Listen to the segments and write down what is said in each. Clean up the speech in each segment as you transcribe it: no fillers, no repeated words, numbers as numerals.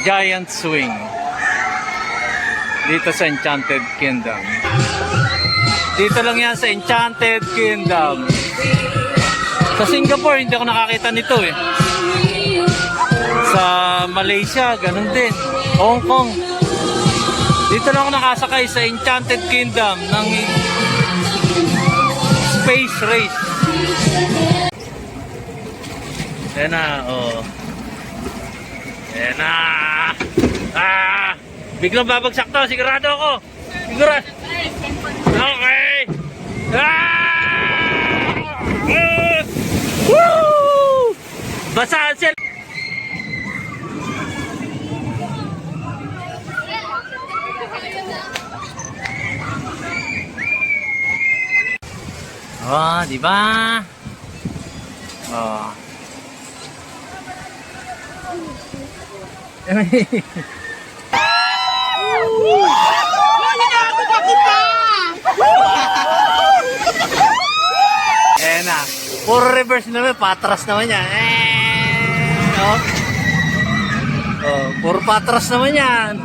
Giant Swing dito sa Enchanted Kingdom. Dito lang yan sa Enchanted Kingdom. Sa Singapore hindi ako nakakita nito eh. Sa Malaysia ganun din. Hong Kong. Dito lang ako nakasakay sa Enchanted Kingdom ng Space Race. Ayan na, oh. Ayan na. Ah! Biglang babagsak to, sigurado ako. Sigurado. Okay. Ah! Woo! Basahan sila. Oh, di ba? Oh. Ayan na. Puro reverse naman. Patras naman yan. Oh. Oh, puro patras naman yan.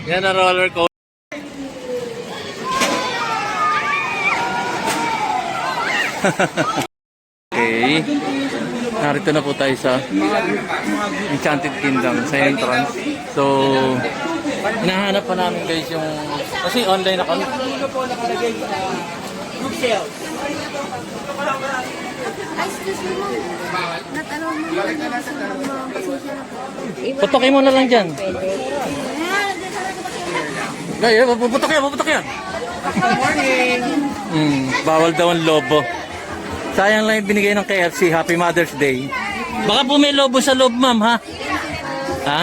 Yan ang roller coaster. Okay. Narito na po tayo sa Enchanted Kingdom sa entrance. So, hinahanap pa namin guys yung... Kasi online na kami. Putokin mo na lang dyan. Ay, puputok yan, puputok yan. Good morning. Bawal daw ang lobo. Sayang lang yung binigay ng KFC. Happy Mother's Day. Baka po may lobo sa loob, ma'am, ha? Ha?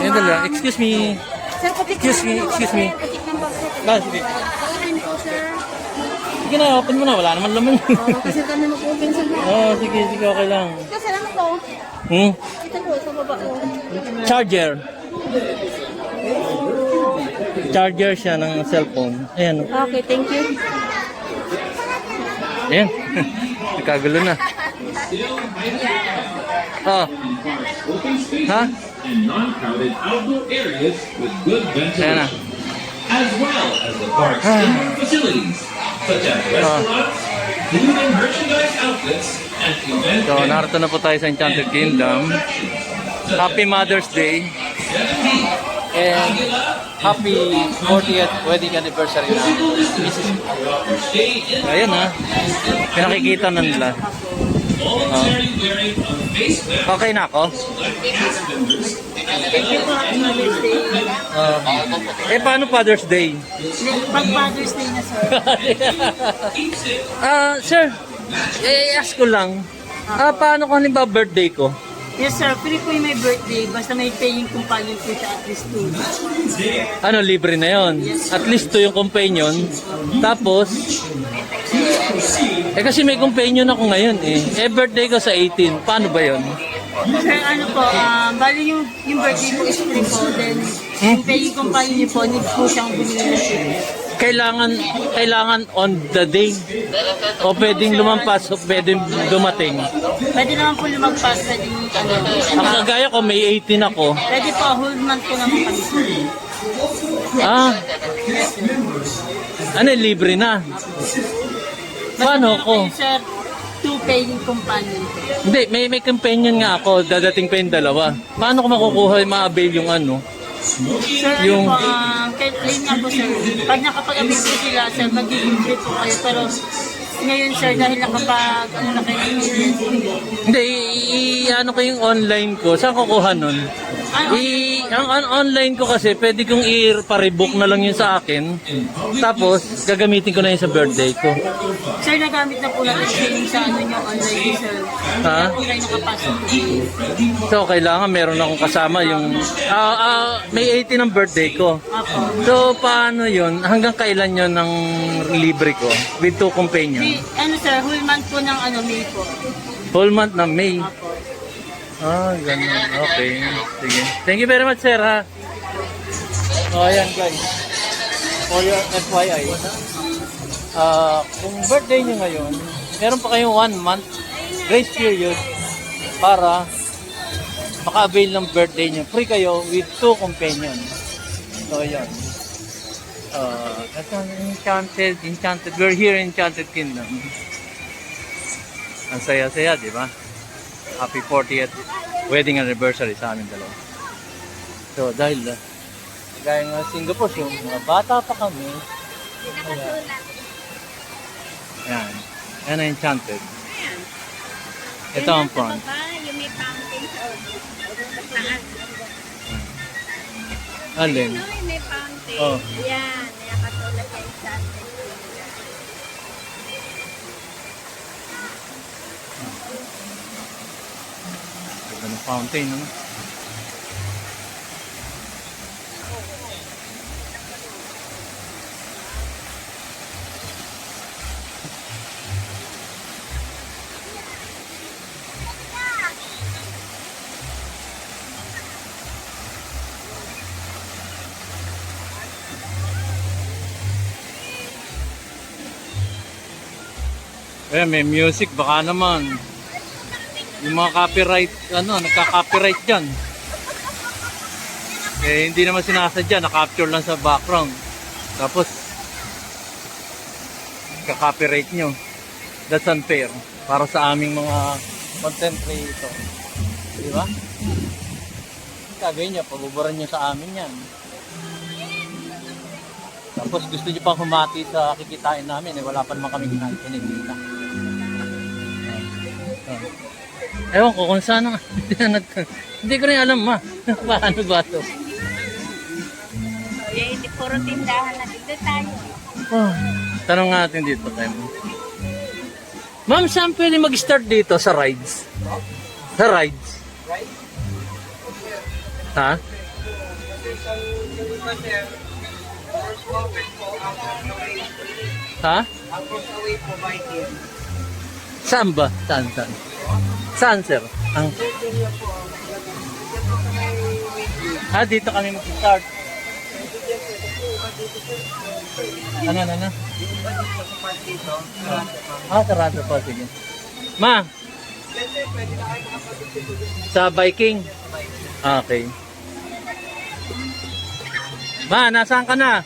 Ayun dala. Excuse me. Excuse me. Excuse me. Ah, sige. Sige na, open mo na. Wala naman laman. Kasi kami mag-open sa mga. Oh, sige, sige. Okay lang. Kasi lang ito. Ito po, sa baba ko. Charger. Charger siya ng cellphone. Ayan. Okay, thank you. Ayan. Nagkagulo na. Oh. Ha? Ayan na. As well as the park's indoor facilities, such as restaurants, food and merchandise outlets, and event So, narito na po tayo sa Enchanted Kingdom. Happy Mother's Day. And happy 40th wedding anniversary na. Ayan ha. Pinakikita na nila. Okay na ako? Paano Father's Day? Pag-Father's Day na, sir. Sir, ask ko lang. Paano kung halimbawa birthday ko? Yes, sir. Free po yung may birthday. Basta may paying companion po siya at least 2. Ano, libre na yon. At least to yung companion. Tapos, kasi may companion ako ngayon eh. Birthday ko sa 18. Paano ba yon? Sir, ano po, bali yung birthday po is free po. Then, yung paying companion niyo po, need po siyang bumili na siya. Kailangan on the day o pwedeng lumampas o pwedeng dumating. Pwede naman po lumagpas, pwedeng Ang kagaya ko may 18 ako. Pwede po, whole month po naman kami. Ano, libre na. Paano ako? Sir, 2 paying companion po. Hindi, may companion nga ako. Dadating pa yung dalawa. Paano ko makukuha ma-avail yung ano? Sir, Yung- ano po, kahit plain nga po, sir. Pag nakapag-avail po sila, sir, magiging free po kayo. Pero ngayon, sir, dahil nakapag, ano na kayo, Hindi, ano ko yung online ko. Saan kukuha nun? Ang online ko kasi, pwede kong i-rebook na lang yun sa akin. Tapos, gagamitin ko na yun sa birthday ko. sir, nagamit na po natin yung sa ano nyo online, sir. Ha? Kaya po kayo nakapasok po. So, kailangan meron akong kasama yung... may 18 ang birthday ko. Apo. So, paano yun? Hanggang kailan yun ng libre ko? With 2 companion? Ano, sir, whole month po ng ano, May po. Whole month na May. Apo. Ganun. Okay. Sige. Thank you very much, sir, ha? Ayan, guys. For your FYI. Kung birthday nyo ngayon, meron pa kayong 1 month grace period para maka-avail ng birthday nyo. Free kayo with 2 companions. So, yun. That's Enchanted. We're here in Enchanted Kingdom. Ang saya-saya, di ba? Happy 40th wedding anniversary sa amin dalawa. So, dahil gaya nga Singapore, yung mga bata pa kami. Ayan. Ayan ang Enchanted. Ito ang front. Yung may fountain sa taas. Alin? Yung may fountain. Oh. Yan. Nakatulad kayo sa atin. Ito ng fountain, ano? Eh, may music, baka naman. Yung mga copyright, nagka-copyright dyan. Eh, hindi naman sinasadya, na-capture lang sa background. Tapos, ka-copyright nyo. That's unfair. Para sa aming mga content creator. Di ba? Gagawin nyo, pabuburan nyo sa amin yan. Tapos gusto nyo pang humati sa kikitain namin, eh wala pa naman kami kinikita. Ewan ko kung saan nga. Hindi ko rin alam, ma. Paano ba ito? Eh, hindi puro tindahan na dito tayo. Oh, tanong natin dito kayo. Ma'am, saan pwede mag-start dito sa rides? Sa rides? Ha? Ha? Saan ba? Saan? Saan, sir? Ang... dito kami mag-start. Ano? Sarado po. Sige. Ma! Sa biking? Okay. Ma, nasaan ka na?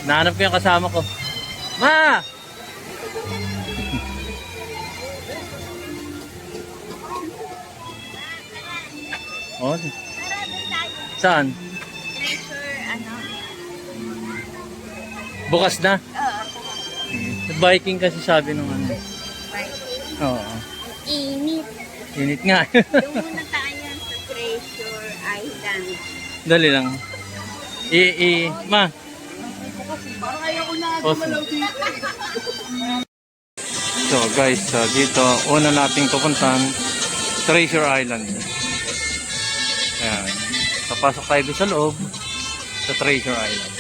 Nahanap ko yung kasama ko. Ma! Oh, saan? Treasure, Bukas na? Biking kasi sabi nung ano. Oo. Init. Init nga. Doon muna tayo sa Treasure Island. Dali lang. Ma. Awesome. So guys, dito una nating pupuntahan Treasure Island. Ayan. Papasok tayo doon sa loob sa Treasure Island.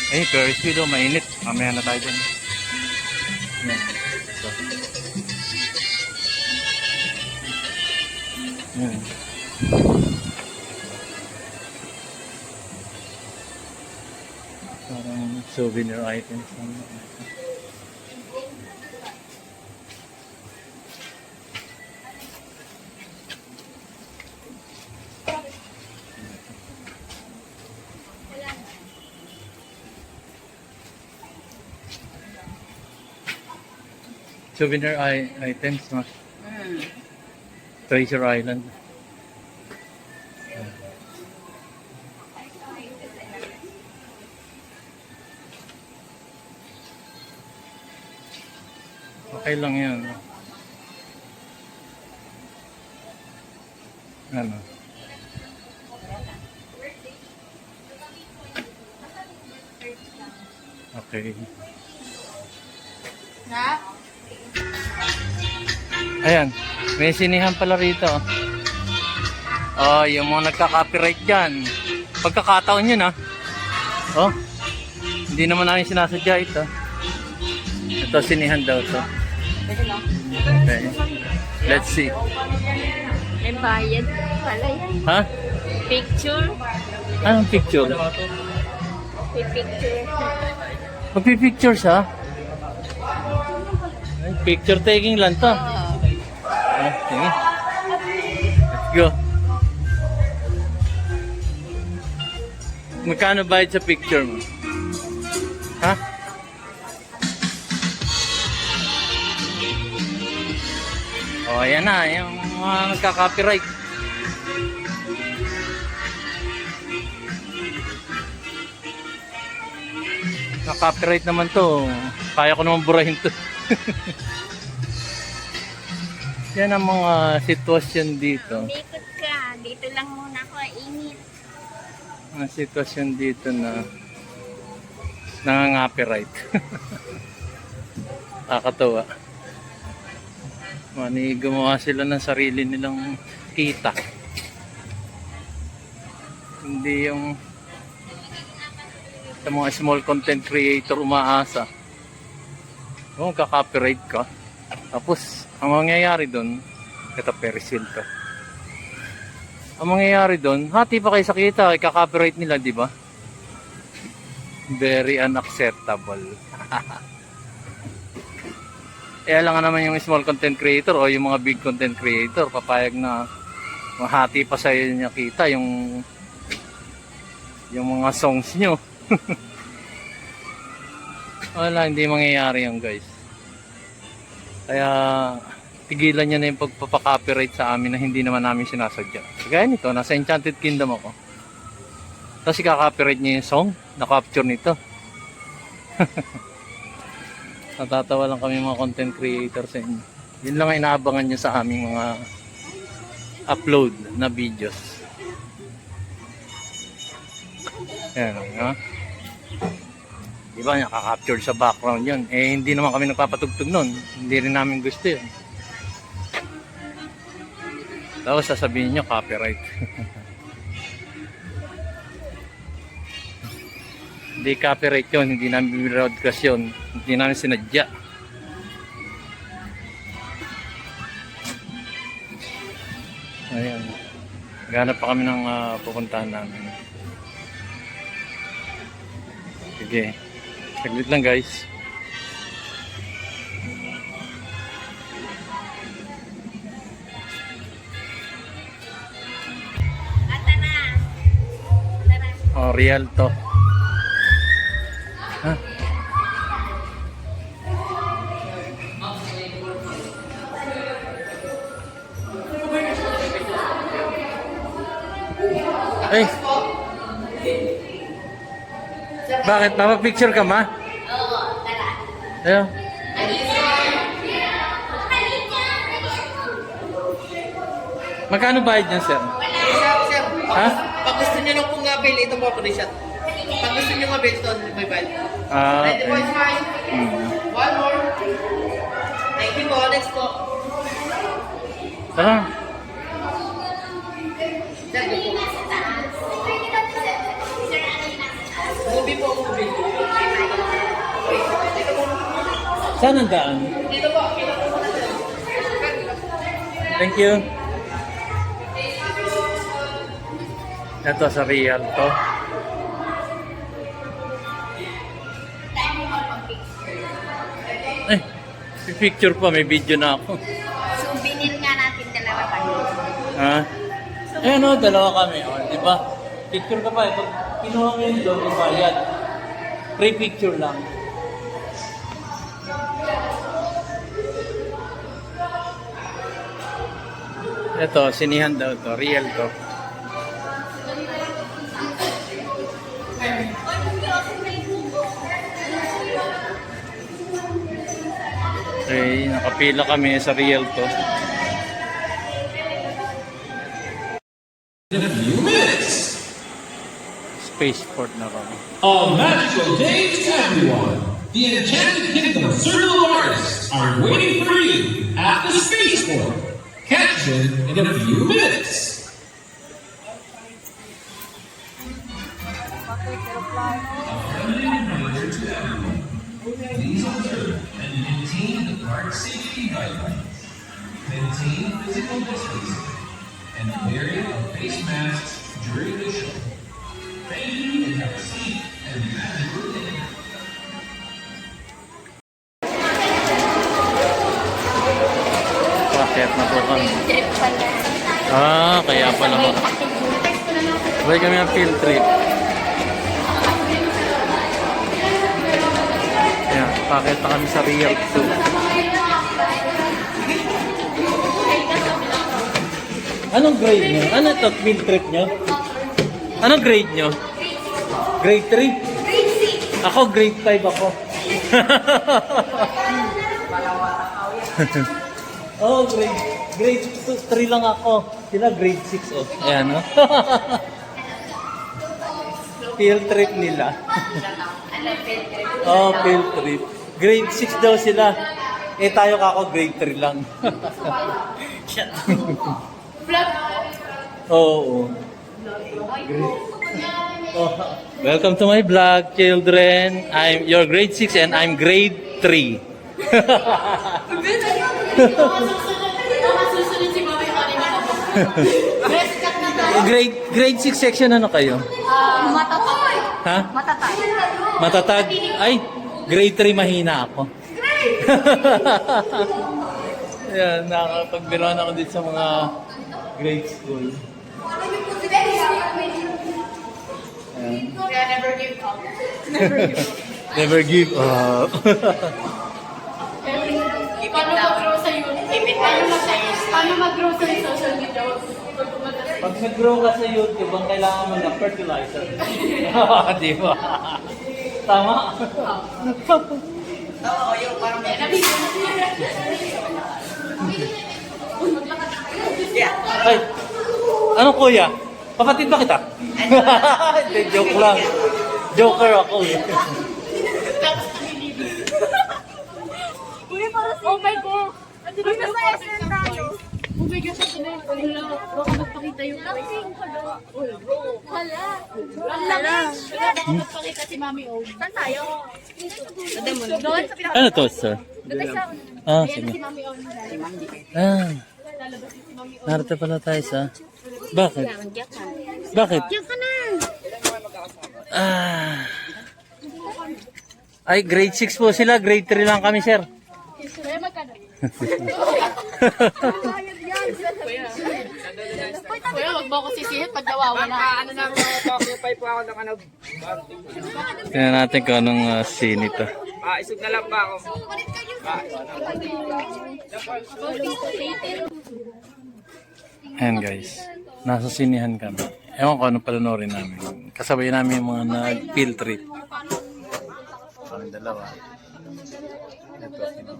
Eh, Ferris wheel, mainit. Mamaya na tayo dun. Ayan. So. Ayan. Parang souvenir items. Souvenir items, no? Treasure Island. Okay lang yan. Ano? Okay. Ayan, may sinihan pala rito. Oh, yung mga nagka-copyright dyan. Pagkakataon yun, ha? Oh, hindi naman namin sinasadya ito. Ito, sinihan daw to. Okay. Let's see. May bayad pala yan. Ha? Picture. Anong picture? May picture. Magpipictures, ha? Ay, picture taking lang to. Ah, sige. Let's go. Magkano bayad sa picture mo? Ha? Oh, ayan na. Yung mga nagka-copyright. Na-copyright naman to. Kaya ko naman burahin to. Yan ang mga sitwasyon dito. Umikot ka. Dito lang muna ako. Init. Mga sitwasyon dito na nangangopyright. Nakakatawa. Mani gumawa sila ng sarili nilang kita. Hindi yung sa mga small content creator umaasa. Oh, kaka-copyright ka. Tapos, ang mangyayari doon, ito Perisil to. Ang mangyayari doon, hati pa kayo sa kita, kaka-copyright nila, di ba? Very unacceptable. Kaya lang naman yung small content creator o yung mga big content creator, papayag na mahati pa sa inyo kita yung mga songs nyo. Wala, hindi mangyayari yan guys. Kaya tigilan nyo na yung pagpapaka-copyright sa amin na hindi naman namin sinasadya. Kaya nito, nasa Enchanted Kingdom ako. Tapos i-copyright nyo yung song na capture nito. Natatawa lang kami mga content creators sa inyo. Yun lang ang inaabangan nyo sa aming mga upload na videos. Ayan, ha? Diba, nakaka-capture sa background yun. Eh, hindi naman kami nagpapatugtog nun. Hindi rin namin gusto yun. Tapos sasabihin nyo, copyright. Hindi copyright yun, hindi namin broadcast yun, hindi namin sinadya. Ayan. Ganap pa kami ng pupuntahan namin. Sige. Saglit lang guys. Ata na. Oh, real to. Ha? Ay. Bakit? Mapapicture ka ma? Oo, tara. Ayun. Magkano bayad niyan, sir? Sir, Ha? pag gusto nyo lang pong avail, ito po po shot. Pag gusto nyo avail, ito may value. Ah, Ready po, smile. One more. Thank you po. Next po. tara. Sir, yun po. Movie po, movie. Saan ang daan? Dito po. Thank you. Ito sa real to. Eh, picture pa, may video na ako. Souvenir nga natin dalawa tayo. Ha? Eh ano, dalawa kami. O, di ba? Picture ka pa. Eh. Pag kinuha mo yung doon, bayad. Free picture lang. Ito, sinihan daw to. Real to. Okay, nakapila kami sa real to. In a few minutes. Spaceport na kami. A magical day to everyone. The Enchanted Kingdom Circle of Artists are waiting for you at the spaceport. Catch them in a few minutes. Please observe and maintain the park safety guidelines. Maintain physical distancing and wearing of face masks during the show. Thank you and have a safe and magical day. na po kami. Trip pala. Ah, kaya pala mo. Sabay kami ng field trip. Ayan, pakita kami sa Real Zoo. Anong grade nyo? Ano ito, field trip nyo? Anong grade nyo? Grade 3? Grade 6. Ako, grade 5 ako. Oh, grade 3 lang ako. Sila grade 6 oh. Ayan oh. Field trip nila. Oh, field trip. Grade 6 daw sila. Eh tayo kako grade 3 lang. Oo. Oh, welcome to my vlog, children. I'm your grade 6 and I'm grade 3. grade 6 section ano kayo? Matatay. Ha? Matatay. Matatag? Ay, grade 3 mahina ako. Ayan, nakakapagbiruan ako dito sa mga grade school. Ayan. Never give up. Never give up. Paano mag-grow sa social media? Pag nag-grow ka sa YouTube, ang kailangan mo ng fertilizer. Di ba? Tama? Oo, yung parang may Ay, ano kuya? Kapatid ba kita? Hindi, joke lang. Joker ako eh. Oh my God! Ito na yung SM tayo. Oh my gosh, ito na yung wala. Baka magpakita yung Hala. Magpakita si Mami O. Saan tayo? Doon sa pinaka... Ano to, sir? Doon tayo sa... Ah, Ayan sige. si Mami O. Ah, Lalabas si Mami O. narito pala tayo sa... Bakit? Bakit? Diyan ka na. Ah. Ay, grade 6 po sila. Grade 3 lang kami, sir. Kaya magkano? Kuya, wag mo ako sisihit pag nawawala. ano na occupy po ako ng ano. Tingnan natin kung anong scene ito. Isog na lang ba ako? Ayan guys, nasa sinihan kami. Ewan ko anong panonorin namin. Kasabay namin yung mga nag-field trip. Kami dalawa. Ito,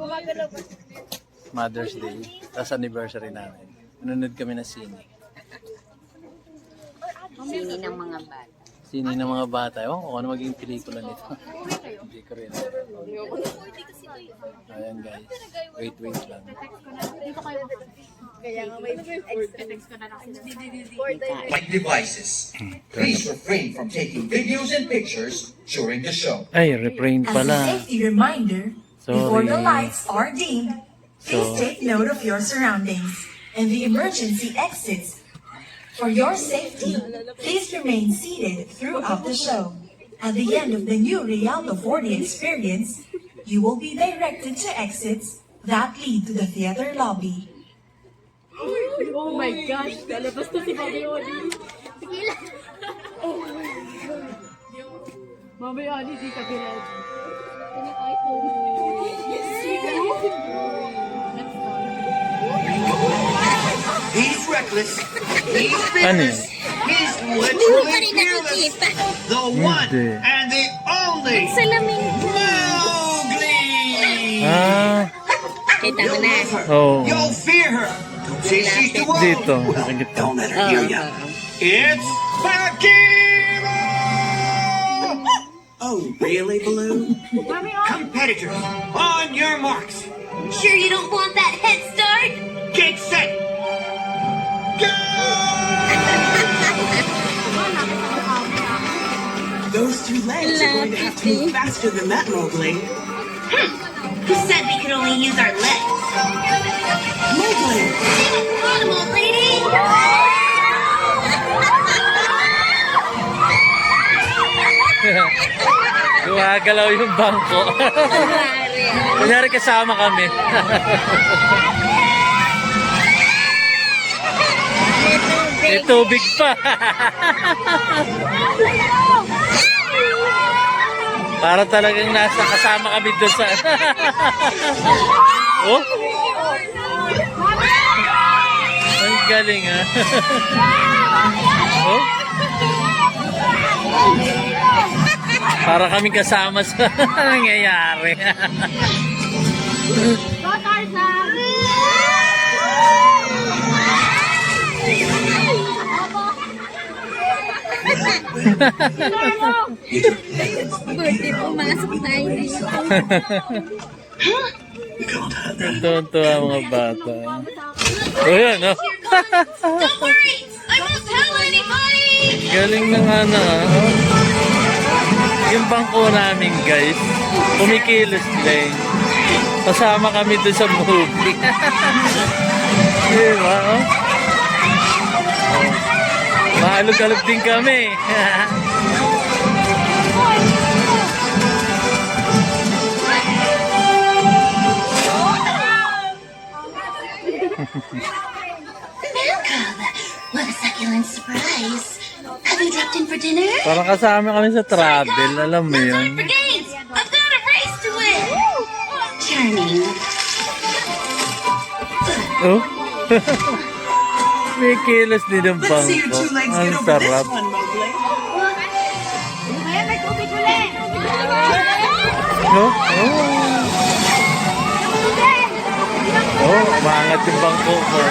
Mother's Day. Tapos anniversary namin. Nanonood kami na sine. Sini ng mga bata. Sine ng mga bata. Ewan ko kung ano magiging pelikula nito. Hindi ko rin. Ayan guys. Wait lang. Like devices. Please refrain from taking videos and pictures during the show. Ay, refrain As a pala. safety reminder, before the Sorry. lights are dimmed, please So- take note of your surroundings and the emergency exits. For your safety, please remain seated throughout the show. At the end of the new Rialto 40 experience, you will be directed to exits that lead to the theater lobby. Oh my gosh, lalabas na si Mami Oli. Mami Oli, di ka bilad. He's reckless. He's Ano yun? fearless. He's literally fearless. The one Hindi. and the only Salamin. Mowgli. Ah, Kita mo na. oh. You'll fear her. Don't say she's too old. Dito. Sa gitna. Don't let her hear ya. It's Bakimo! Oh, really, Baloo? Competitors, on your marks. Sure you don't want that head start? Get set. Go! Those two legs are going to have to move faster than that, Mowgli. Who said we could only use our legs? Mowgli! Animal lady! Gumagalaw yung bangko. Kunyari kasama kami. May tubig pa. Para talagang nasa kasama kami doon sa... Oh? Ang galing ah. Oh? Para kami kasama sa nangyayari. Birthday, pumasok tayo dito. Tuntua ang mga bata. O yan, oh. Don't worry! I won't tell anybody! Galing na nga na. Oh. Yung bangko namin guys, kumikilos din. Kasama kami doon sa movie. Diba? Oh? Maalog-alog din kami. What a succulent surprise. Have you dropped in for dinner? Parang kasama kami sa travel, alam mo yun. For games! I've got a race to win! Charming. Oh? May kilos din ang Let's see your bangko. two legs Ang get over this sarap. one, Mowgli. Ayan, may tubig ulit! Oh? Oh, umangat yung bangko ko.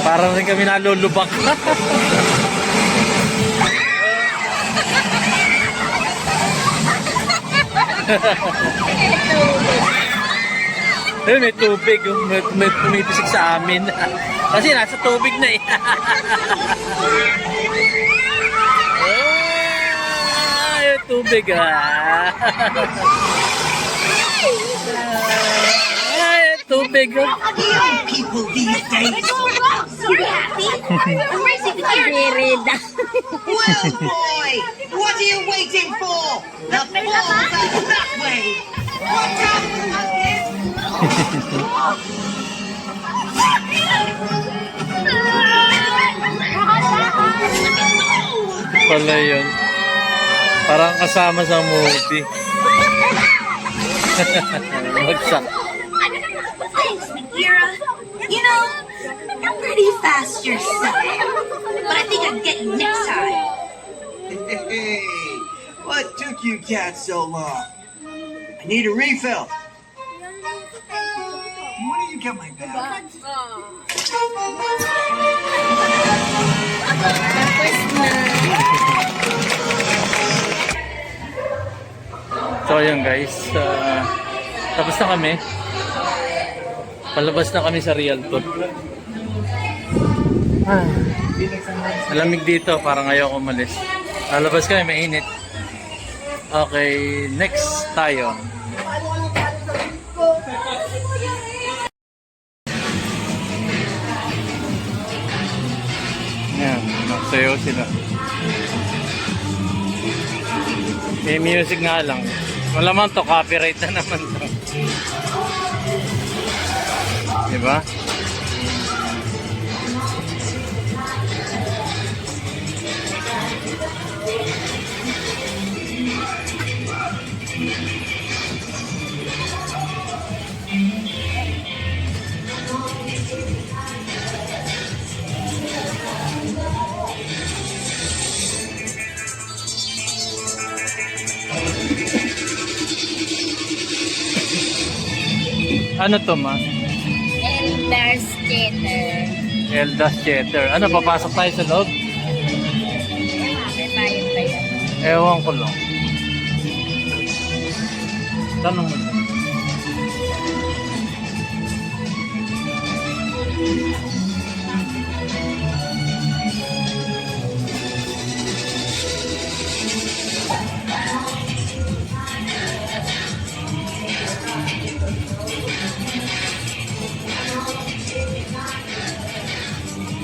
Parang rin kami nalulubak. Eh, may tubig. Oh. May pumipisik sa amin. Kasi nasa tubig na eh. Ah, yung tubig ah. Ay, yung tubig oh. People these days. So happy! I'm racing with you! Well, boy, what are you waiting for? The balls are that way. Watch out, monkeys! Pala yun. Parang kasama sa movie. Magsak. Thanks, Bagheera. You know, you're pretty fast yourself. But I think I'd get you next time. Hey, what took you cats so long? I need a refill. When do you get my bag? So ayun guys, tapos na kami. Palabas na kami sa Rialto. Malamig dito, parang ayaw umalis. Lalabas kami, mainit. Okay, next tayo. Yan, nagsayaw sila. May music nga lang. Malamang to, copyright na naman to. Diba? Ano to, ma? Elder skater. Elda's Theater. Ano, papasok tayo sa loob? May bayad ba yan? Ewan ko lang. Tanong mo dyan.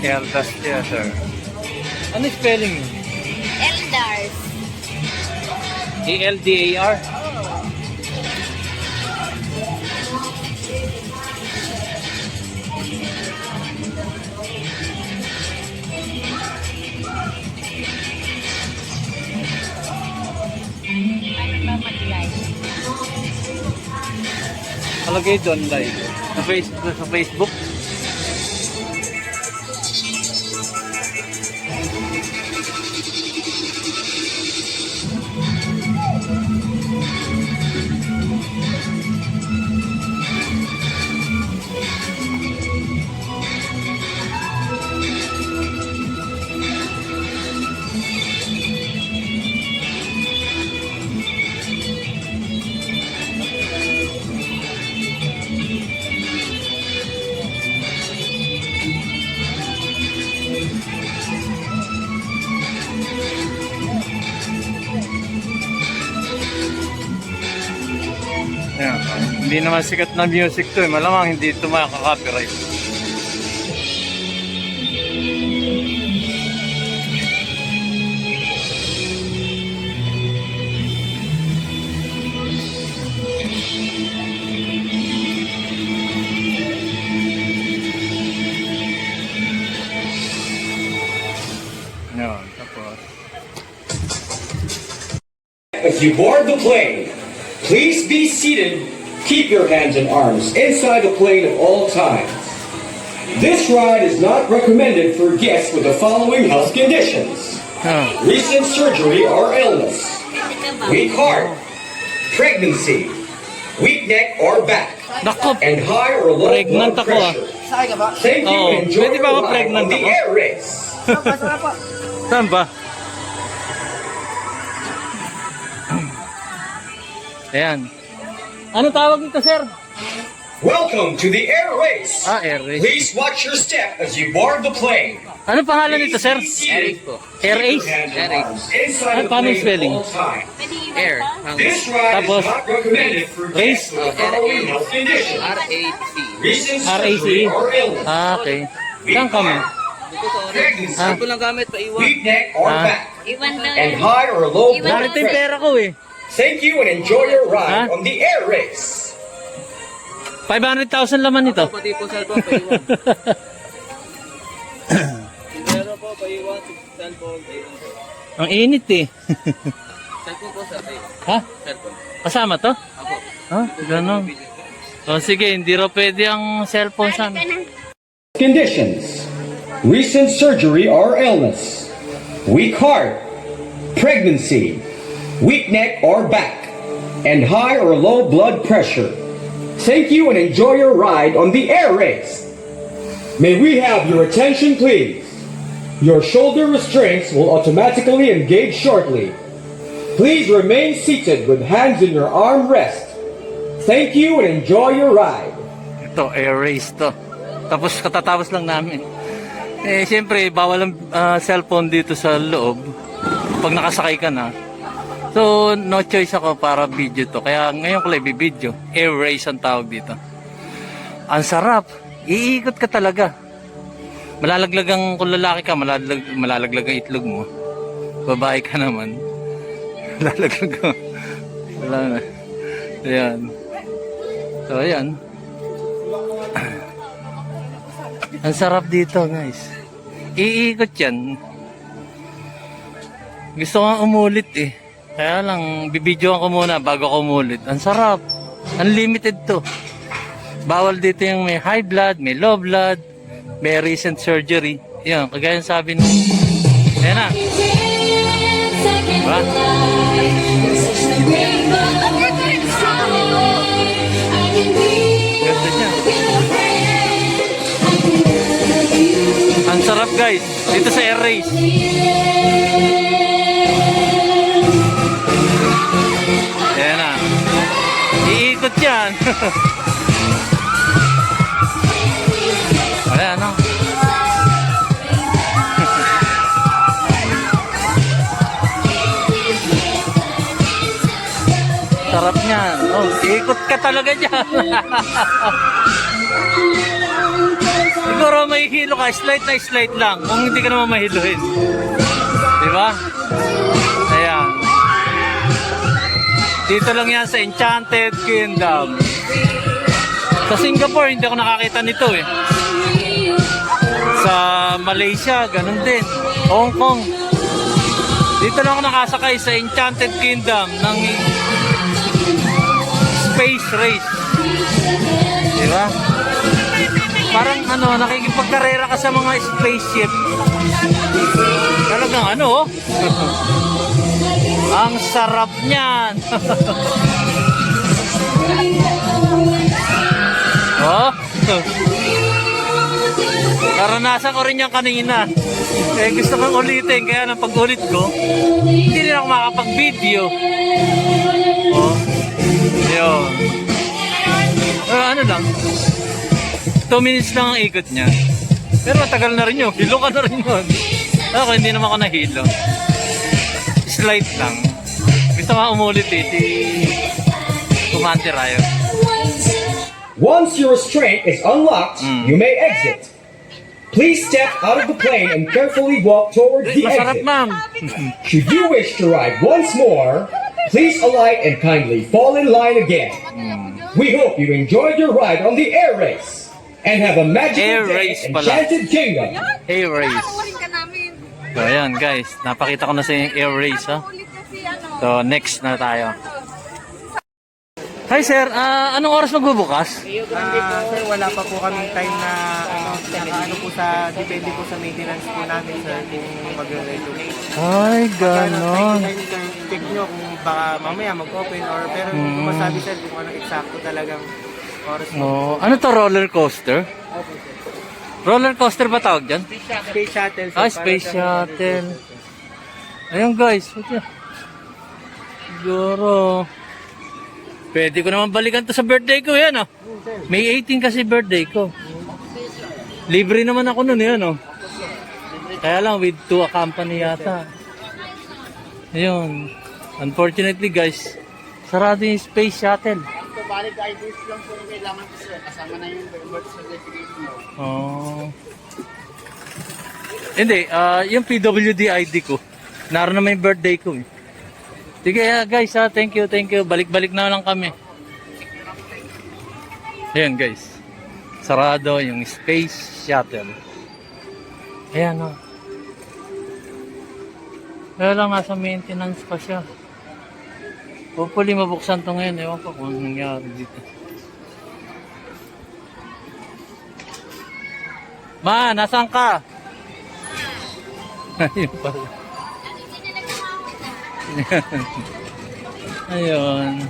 Elda's Theater. Ano spelling yun? Eldars. E-L-D-A-R? Palagay doon live. Sa Facebook. Ayan. Hindi naman sikat na music to eh. Malamang hindi ito makaka-copyright. Ayan. Tapos As you board the plane, please be seated. Keep your hands and arms inside the plane at all times. This ride is not recommended for guests with the following health conditions: recent surgery or illness, weak heart, pregnancy, weak neck or back, Nako, and high or low pregnant blood ako ah. pressure. Thank you Oo, and enjoy pwede your ba ako ride pregnant on the ako? air race. Saan ba? Ayan. Ano tawag nito, sir? Welcome to the air race. Air race. Please watch your step as you board the plane. Ano pangalan nito, sir? Air race? Inside the Paano plane spelling? at all times. Air. This ride Tapos, is not recommended for race? guests with the following health conditions: R-A-C. recent RAC? surgery or illness, Ah, okay. Saan kami? pregnancy, Ah. Ito lang gamit, paiwan. weak neck or Ah. back, Iwan daw and yan. high or low blood Narito yung pressure. pera ko eh. Thank you and enjoy your ride Ah. on the air race. 500,000 laman ito. Pati po cellphone, paiwan. Pero po, paiwan. Cellphone, paiwan. Ang init eh. Cellphone po, sir, paiwan. Ha? Cellphone. Kasama to? Ako. Ha? Ganon. O sige, hindi raw pwede ang cellphone sa amin. Conditions: recent surgery or illness, weak heart, pregnancy, weak neck or back, and high or low blood pressure. Thank you and enjoy your ride on the air race. May we have your attention, please? Your shoulder restraints will automatically engage shortly. Please remain seated with hands in your armrest. Thank you and enjoy your ride. Ito, air race to. Tapos katatapos lang namin. Eh, siyempre, bawal ang cellphone dito sa loob. Pag nakasakay ka na. So, no choice ako para video to. Kaya ngayon ko lang i-video. Air race ang tawag dito. Ang sarap. Iikot ka talaga. Malalaglag ang, kung lalaki ka, malalaglag ang itlog mo. Babae ka naman. Malalaglag ka. Wala na. Ayan. So, ayan. Ang sarap dito, guys. Iikot yan. Gusto ko nga umulit eh. Kaya lang, bibidyoan ko muna bago ko umulit. Ang sarap. Unlimited to. Bawal dito yung may high blood, may low blood, may recent surgery. Yan, kagaya ng sabi nung... Ayan na. Diba? Ganda niya. Ang sarap, guys. Dito sa air race. Ayan na. Iikot yan. Ayan na. Sarap niyan. Oh, iikot ka talaga dyan. Siguro may hilo ka, slight na slight lang. Kung hindi ka naman mahiluhin. Diba? Ayan. Dito lang yan sa Enchanted Kingdom. Sa Singapore, hindi ako nakakita nito eh. Sa Malaysia, ganun din. Hong Kong. Dito lang ako nakasakay sa Enchanted Kingdom ng Space Race. Di ba? Parang ano, nakikipagkarera ka sa mga spaceship. Talagang ano, oh. Ang sarap niyan. Oh. Naranasan ko rin yan kanina. Eh, gusto kong ulitin. Kaya nang pag-ulit ko, hindi rin ako makapag-video. Oh. Yun. Ano lang. 2 minutes lang ang ikot niya. Pero matagal na rin yun. Hilo ka na rin yun. Ako, hindi naman ako nahilo. Slight lang. Gusto nga umulit eh. Si Kumante Rayo. Once your restraint is unlocked, you may exit. Please step out of the plane and carefully walk towards the Masarap, exit. ma'am. Should you wish to ride once more, please alight and kindly fall in line again. We hope you enjoyed your ride on the air race and have a magical Air day race in pala. Enchanted Kingdom. Air race. So, ayan guys. Napakita ko na sa yung air race, ha? So, next na tayo. Hi sir, anong oras magbubukas? Sir, wala pa po kaming time na ano po sa, depende po sa maintenance po namin sir, kung magre-regulate. Ay, ganon. Check nyo kung baka mamaya mag-open or pero hindi ko masabi sir kung anong eksakto talagang oras po. Oh, ano to, roller coaster? Roller coaster ba tawag dyan? Space shuttle sir. Ah, space shuttle. Ayun guys, siguro pwede ko naman balikan to sa birthday ko yan, oh. May 18 kasi birthday ko. Libre naman ako nun yan, oh. Kaya lang with to a company yata. Ayun. Unfortunately guys, sarado yung space shuttle. Valid IDs lang po na kailangan ko sir, kasama na yung birth certificate mo. Oh. Hindi, yung PWD ID ko. Naroon naman yung birthday ko, eh. Sige guys, thank you. Balik-balik na lang kami. Ayan guys. Sarado yung space shuttle. Ayan o. Kaya lang nasa maintenance pa siya. Hopefully mabuksan to ngayon. Ewan ko kung anong nangyari dito. Ma, nasaan ka? Ayun pala. Ayun.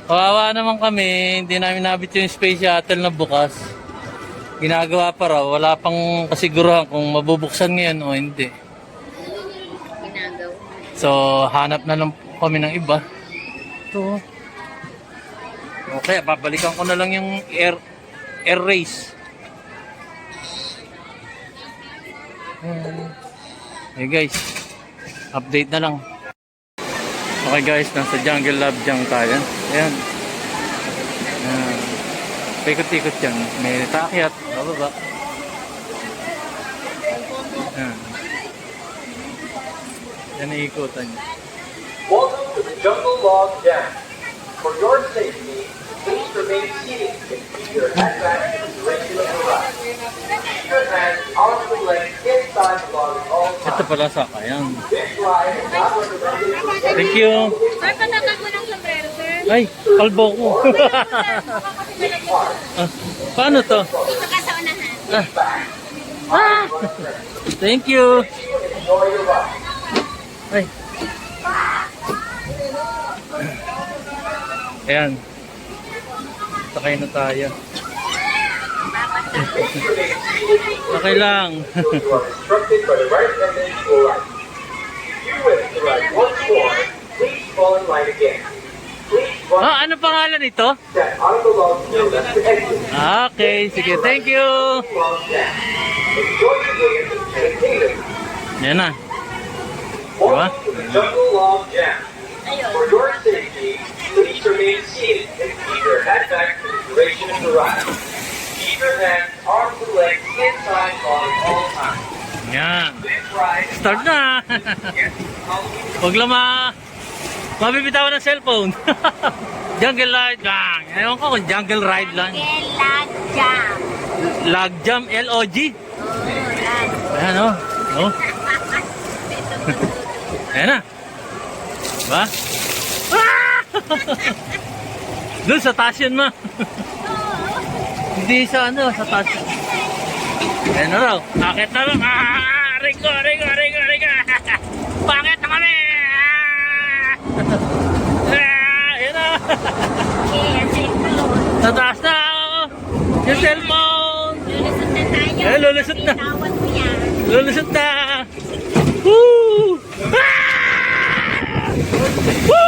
Kawawa naman kami, hindi namin nabit yung space shuttle na bukas. Ginagawa pa raw, wala pang kasiguruhan kung mabubuksan ngayon o hindi. So, hanap na lang kami ng iba. Ito. Okay, babalikan ko na lang yung air race. Hey guys, update na lang. Okay guys, nasa Jungle Love Jam tayo. Ayan. Paikot-ikot yan. May takyat. Bababa. Ayan. Yan ang ikutan niya. Welcome to the Jungle Log Jam. For your safety, please remain seated and keep your head back for the duration of the ride. Keep your hands out of the legs inside the log at all times. Ito pala sa kayan. This ride is not recommended for Thank you. Sir, patatan mo ng sombrero, sir. Ay, kalbo ko. Paano to? Dito ka sa unahan. Thank you. Ay. Ayan. Sakay na tayo. Okay lang. You are instructed by the right attendant to arrive. If you wish to ride once more, please fall in line again. Please run Ano pangalan nito? step out of the log jam to exit. Okay, sige. Thank you. Log jam. Enjoy your day in the Enchanted Kingdom. Yan na. Diba? Welcome to the Jungle Log Jam. For your safety, please remain seated and keep your head back for the duration of the ride. Keep your hands, arms, and legs inside log at all times. Yan. This ride is Start na. Huwag lang mabibitawan ng cellphone. Jungle Ride lang. Ewan ko kung Jungle Ride lang. Lag jam. Log Jam, L-O-G. Ayan o. Oh. Ayan na. Diba? Doon sa taas yun, ma. Hindi sa ano, sa taas. Ayan na raw. Akit na lang. Rico. Bakit na kami? Ayan na. Sa taas na. Yung cellphone. Lulusot na tayo. Lulusot na. Tawad mo yan. Lulusot na. Woo! Woo!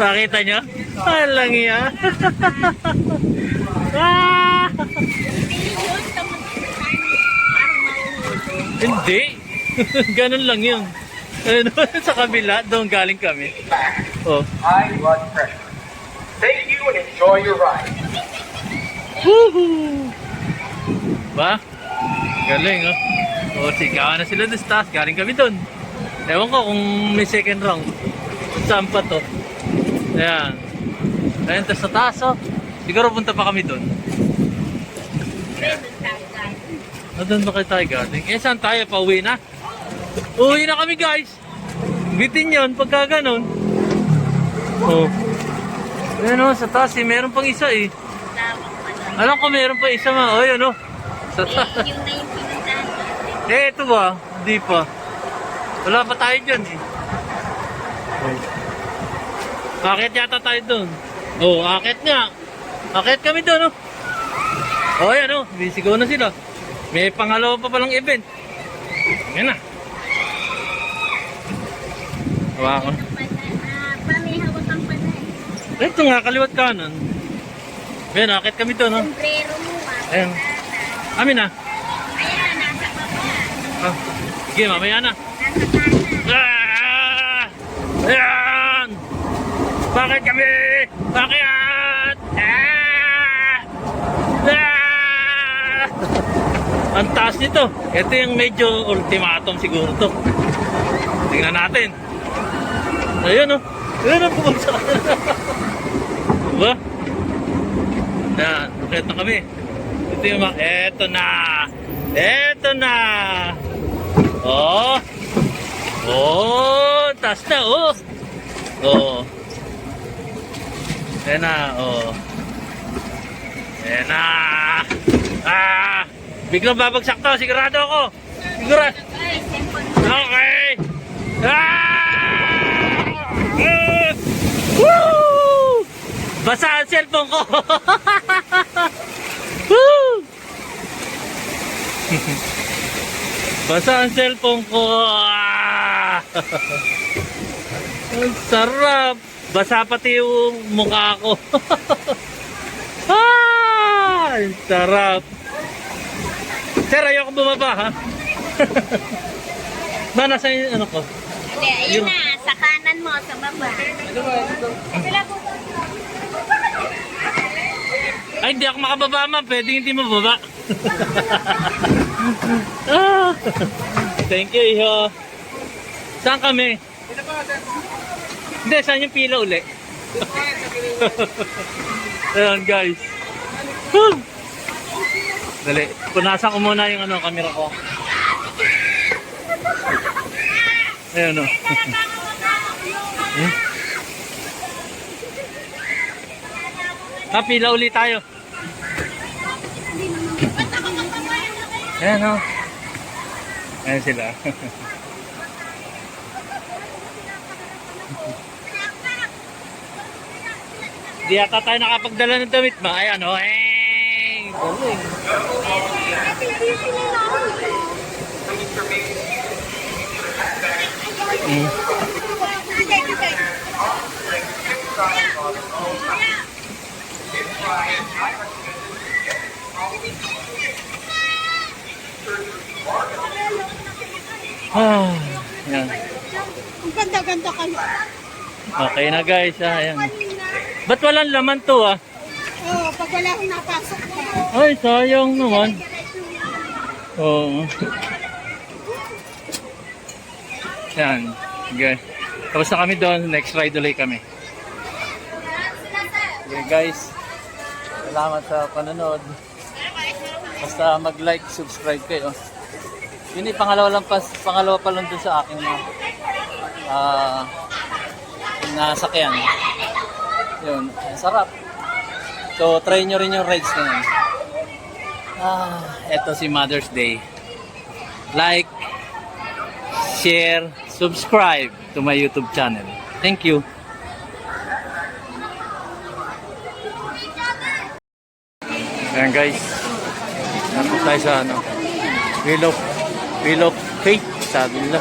Nakita nyo? Alang yan. Hindi. Ganun lang yun. Ano, sa kabila, doon galing kami. Oh. High blood pressure. Thank you and enjoy your ride. Woohoo! Ba? Galing, oh. O, sigawan na sila doon sa taas. Galing kami doon. Ewan ko kung may second round. Saan pa to? Ayan. Ayan, tas sa taas, oh. Siguro punta pa kami doon. Doon ba kayo tayo galing? Eh, saan tayo? Pauwi na? Uwi na kami, guys. Bitin yun pagka ganun. Oh. Ayan, oh, sa taas, eh. Meron pang isa, eh. Alam ko meron pa isa, ma. O, yun, oh. Sa taas. Yung na yung pinuntahan natin. Eh, ito ba? Hindi pa. Wala pa tayo dyan, eh. Oh. Akit yata tayo doon. Oh, akit nga. Akit kami doon, oh. Oh, yan, oh. Bisigaw na sila. May pangalawa pa palang event. Yan na. Hawakan. May hawak ang panay. Ito nga, kaliwat kanan. Ayan, akit kami doon, oh. Sombrero mo, Ayan. Amin na. Ayan, nasa baba. Ah, sige, mamaya na. Nasa kanan. Ayan! Bakit kami? Bakit? Ang taas nito. Ito yung medyo ultimatum siguro to. Tingnan natin. Ayun, oh. Ayun, oh, pumunta. Diba? Ayan, bakit na kami? Ito yung mga, eto na. Eto na. Oh. Oh, taas na, oh. Oh. Ayan na, oh. Ayan na. Biglang babagsak to, sigurado ako. Sigurado. Okay. Woo! Basa ang cellphone ko. Woo! Basa ang cellphone ko. Ang sarap. Basa pati yung mukha ko. Ang sarap. Sir, ayoko bumaba, ha? Ba, nasa yung ano ko? Hindi, ayun na. Sa kanan mo, sa baba. Ay, hindi ako makababa, ma'am. Pwede hindi mababa. Thank you, iho. Saan kami? Hindi, saan yung pila uli? Ayan, guys. Dali, punasan ko muna yung ano, camera ko. Ayan, o. Pila uli tayo. Ayan, o. Ayan sila. Di yata tayo nakapagdala ng damit ba? Ayan, o. Galing. Yan. Ang ganda-ganda kayo. Okay na, guys. Ayan. Ba't walang laman to, ah? Oo, pag wala akong napasok na. Ay, sayang naman. Oo. Yan. Okay. Tapos na kami doon. Next ride ulit kami. Okay, guys. Salamat sa panonood. Basta mag-like, subscribe kayo. Yun pangalawa pa lang doon sa akin. nasakyan. Yun, sarap. So, try nyo rin yung rides na yun. Eto si Mother's Day. Like, share, subscribe to my YouTube channel. Thank you. Ayan guys. Napunta tayo sa Wheel of Fate, sabi nila.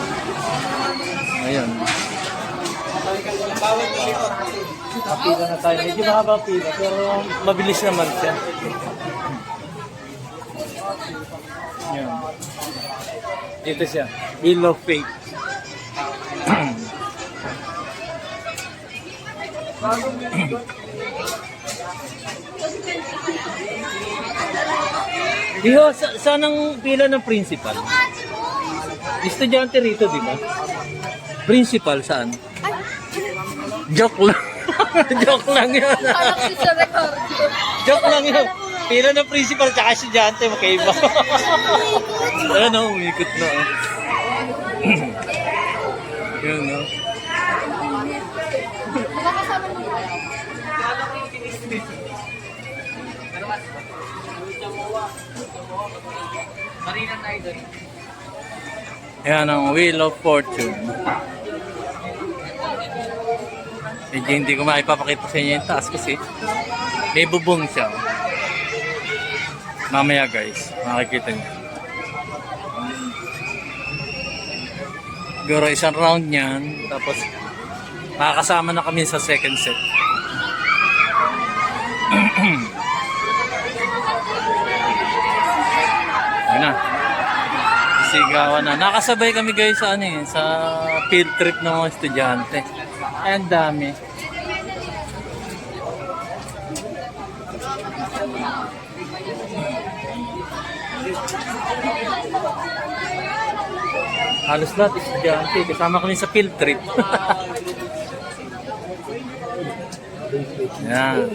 Ayun. Kapila na tayo. Medyo mahaba pila, pero mabilis naman siya. Ayun. Dito siya. Wheel of Fate. Diho, saan ang pila ng principal? Estudyante rito, di ba? Principal, saan? Joke lang. Joke lang yun. Joke lang yun. Pila ng principal tsaka estudyante, magkaiba. Ano, umikot na. Yun, no? Ayan ang Wheel of Fortune. Medyo hindi ko maipapakita sa inyo yung taas kasi may bubong siya. Mamaya guys, makikita niyo. Siguro isang round niyan, tapos makakasama na kami sa second set. Ayun na. Sigawan na. Nakasabay kami guys sa sa field trip ng mga estudyante. Ang dami. Halos lahat estudyante. Kasama kami sa field trip. Yan.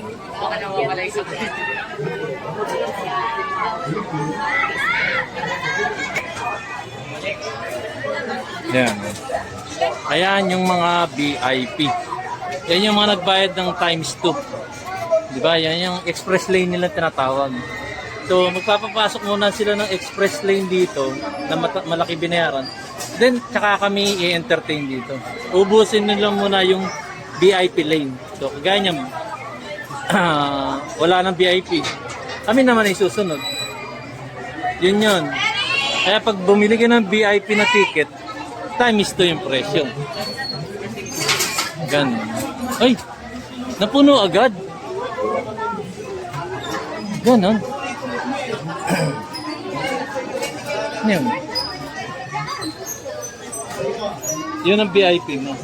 Yan. Ayan yung mga VIP. Yan yung mga nagbayad ng times 2. Diba? Yan yung express lane nila tinatawag. So, magpapapasok muna sila ng express lane dito na malaki binayaran. Then, tsaka kami i-entertain dito. Ubusin nila muna yung VIP lane. So, kagaya niya, wala nang VIP. Kami naman ay susunod. Yun yun. Kaya pag bumili ka ng VIP na ticket, times 2 yung presyo. Ganun. Ay! Napuno agad. Ganun. Yun. Yun ang VIP mo.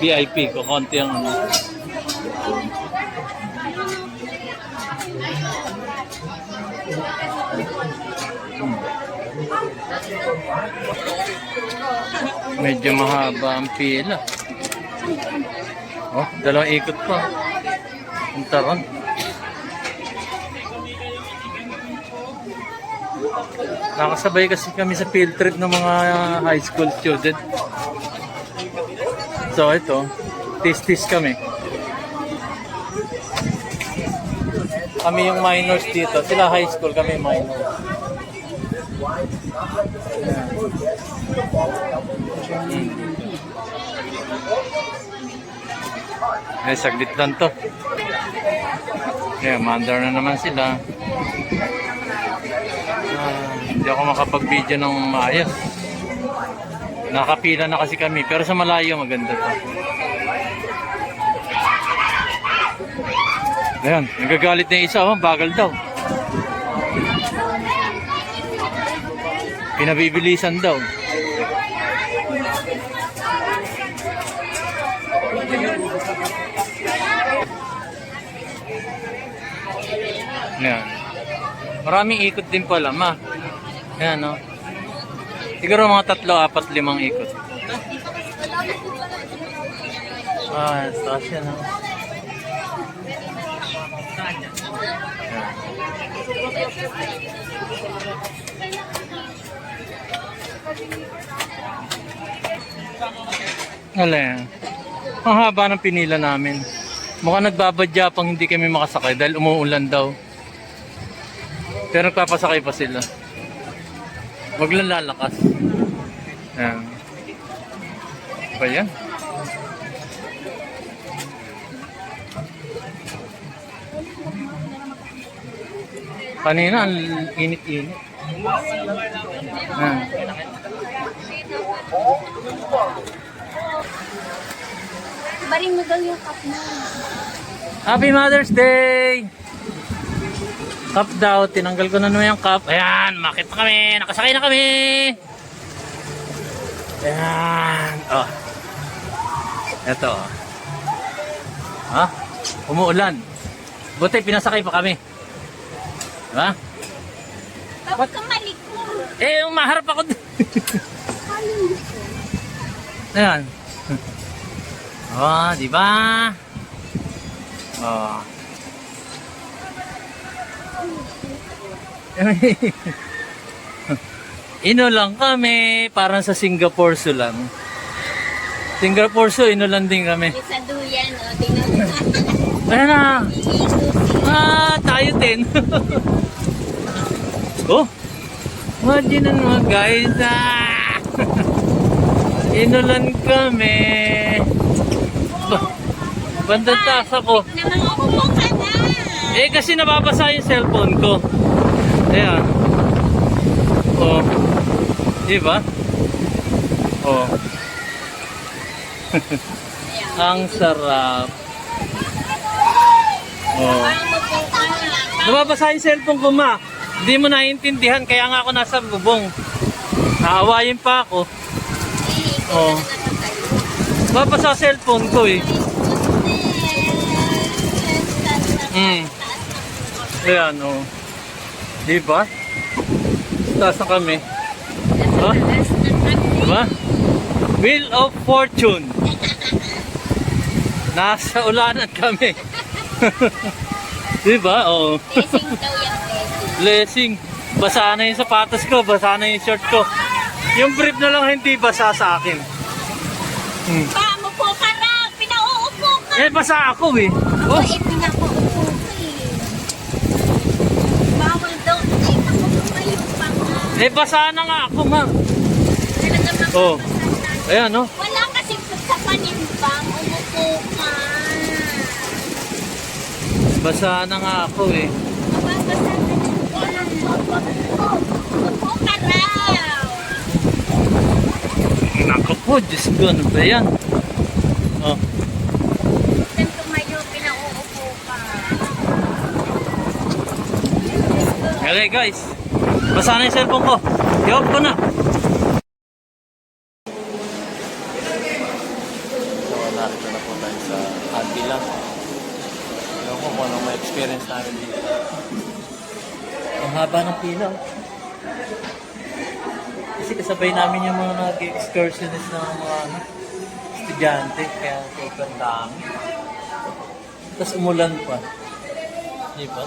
VIP ko, konti ang ano. Medyo mahaba ang pila. Oh, dalawang ikot pa. Ang taron. Nakasabay kasi kami sa field trip ng mga high school student. So ito, tis-tis kami. Kami yung minors dito. Sila high school, kami minors. Saglit lang to. Kaya mandar na naman sila. Hindi ako makapag-video ng maayos. Nakapila na kasi kami. Pero sa malayo maganda to. Ayan, nagagalit na isa, bagal daw. Pinabibilisan daw. Ayan. Maraming ikot din pala, ma. Ayan, no? Siguro mga 3, 4, 5 ikot. Stasya, no? Alin. Ang haba ng pinila namin. Mukhang nagbabadya pang hindi kami makasakay dahil umuulan daw. Pero nagpapasakay pa sila. Wag lang lalakas. Ayan. Ba yan? Kanina, ang init-init. Ayan. Baring mo daw yung cup mo. Happy Mother's Day! Cup daw, tinanggal ko na naman yung cup. Ayan, makit na kami, nakasakay na kami! Ayan, oh. Eto, oh. Ha? Umuulan. Buti, pinasakay pa kami. Diba? Bakit ka malikot? Eh, umaharap ako doon. Ayan. Oh, di ba? Oh. Ino lang kami, parang sa Singapore Zoo lang. Singapore Zoo, ino lang din kami. Sa duyan, o. Tingnan mo. Ayan na. Tayo din. Oh. Imagine mo guys. Inulan kami. Bandang taas ako. Namang ka na. Eh kasi nababasa yung cellphone ko. Ayan. Oh. Diba? Oh. Ang sarap. Oh. Nababasa yung cellphone ko, ma. Hindi mo naiintindihan kaya nga ako nasa bubong. Naawayin pa ako. Oh. Nababasa cellphone ko eh. Ayan, oh. Diba? Taas na kami. Oh? Diba? Wheel of Fortune. Nasa ulanan kami. Diba? Oo. Blessing daw yung Blessing. Basa na yung sapatos ko, basa na yung shirt ko. Yung brief na lang hindi basa sa akin. Pamupo ka na! Pinauupo ka! Eh, basa ako eh. Oh. Eh, pinauupo ka eh. Bawal daw. Ay, naku, tumayo pa nga. Eh, basa na nga ako, ma. Talaga mababasa Oh. na. Ayan, oh. Wala kasing sa panimbang. Umupo ka. Basa na nga ako eh. Mababasa na. Umupo ka raw. Naku po, Diyos ko, ano ba yan? Oh. Saan tumayo, pinauupo ka. Okay guys, basa na yung cellphone ko. I-off ko na. So, narito na po tayo sa Agila. Ewan ko kung anong may experience namin dito. Ang haba ng pila. Kasi kasabay namin yung mga nag-excursionist na mga estudyante. Kaya sobrang dami. Tapos umulan pa. Diba?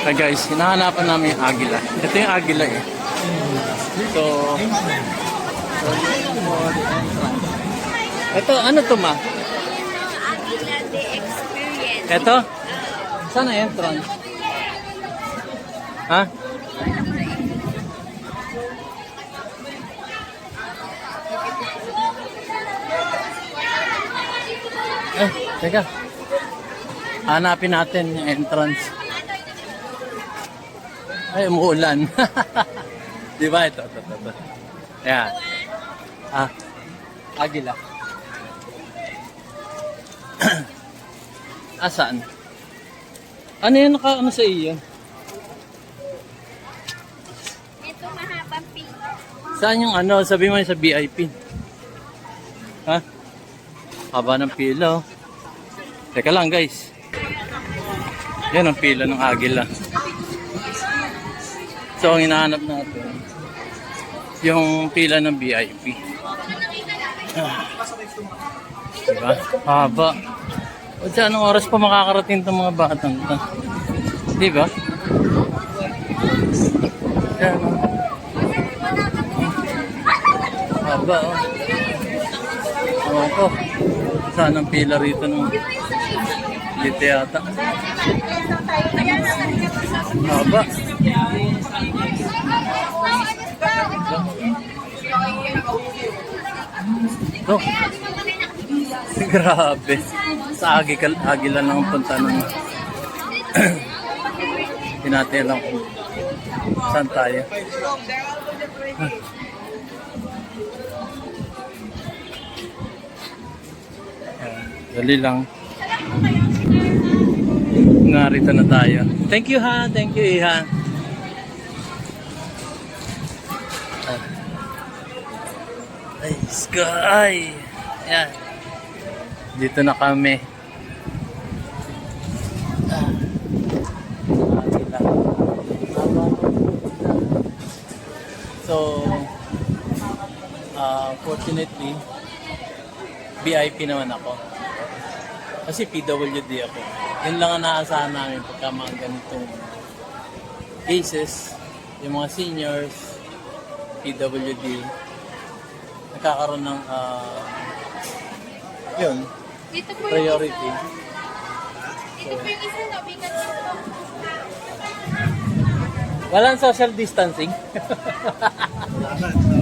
Hi guys, hinahanapan namin yung agila. Ito yung agila eh. So, ito, ano to ma? Agila the experience. Ito? Saan ang entrance? Ha? Eh, teka. Hanapin natin yung entrance. Ay, umuulan. Di ba? Ito. Ayan. Ah, agila. Saan? Ano yan naka-ano sa iyo? Ito mahabang pila. Saan yung ano? Sabi mo yung sa VIP. Ha? Haba ng pila. Oh. Teka lang guys. Yan ang pila ng agila. So ang hinahanap natin yung pila ng VIP. Diba? Haba. O sa anong oras pa makakarating itong mga batang ito? Diba? Yan. Haba, oh. Ewan ko. Saan ang pila rito nung dito yata? Haba. Oh. Grabe. Sa Agila lang ang punta ng pinatay lang kung saan tayo. Dali lang. Narito na tayo. Thank you ha. Thank you Iha. Ay, sky. Ayan. Dito na kami. So, fortunately, VIP naman ako. Kasi PWD ako. Yun lang ang naasahan namin pagka mga ganitong cases, yung mga seniors, PWD, nagkakaroon ng yun, priority. So, walang social distancing.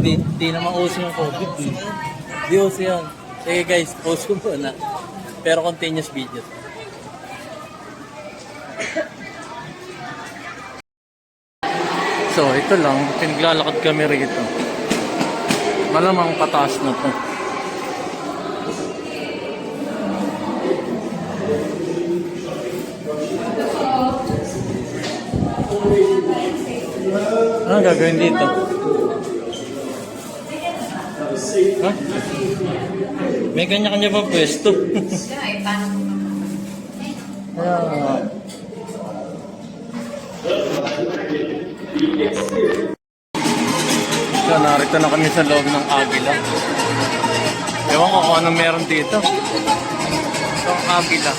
Hindi naman uso yung COVID. Hindi uso yun. Sige guys, uso muna. Pero continuous videos. So, ito lang. Pinaglalakad kami rito. Malamang pataas na to. Ano gagawin dito? Ha? May kanya-kanya pa pwesto. So, narito na kami sa loob ng Agila. Ewan ko kung anong meron dito. Ito ang Agila.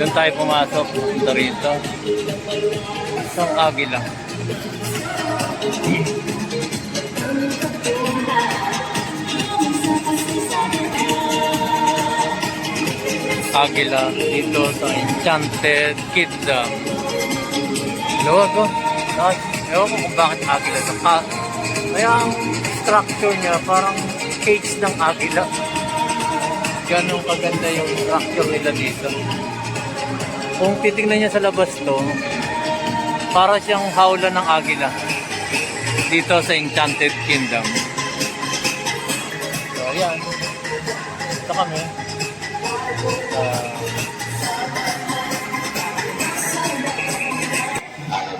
Doon tayo pumasok. Punta rito. Ito ang Agila. Agila dito sa Enchanted Kingdom. Luwag ko. Ewan ko kung bakit Agila. Kaya ang structure niya parang cage ng Agila. Ganun kaganda yung structure nila dito. Kung titignan niya sa labas to, para siyang hawla ng Agila dito sa Enchanted Kingdom. So ayan. Ito kami.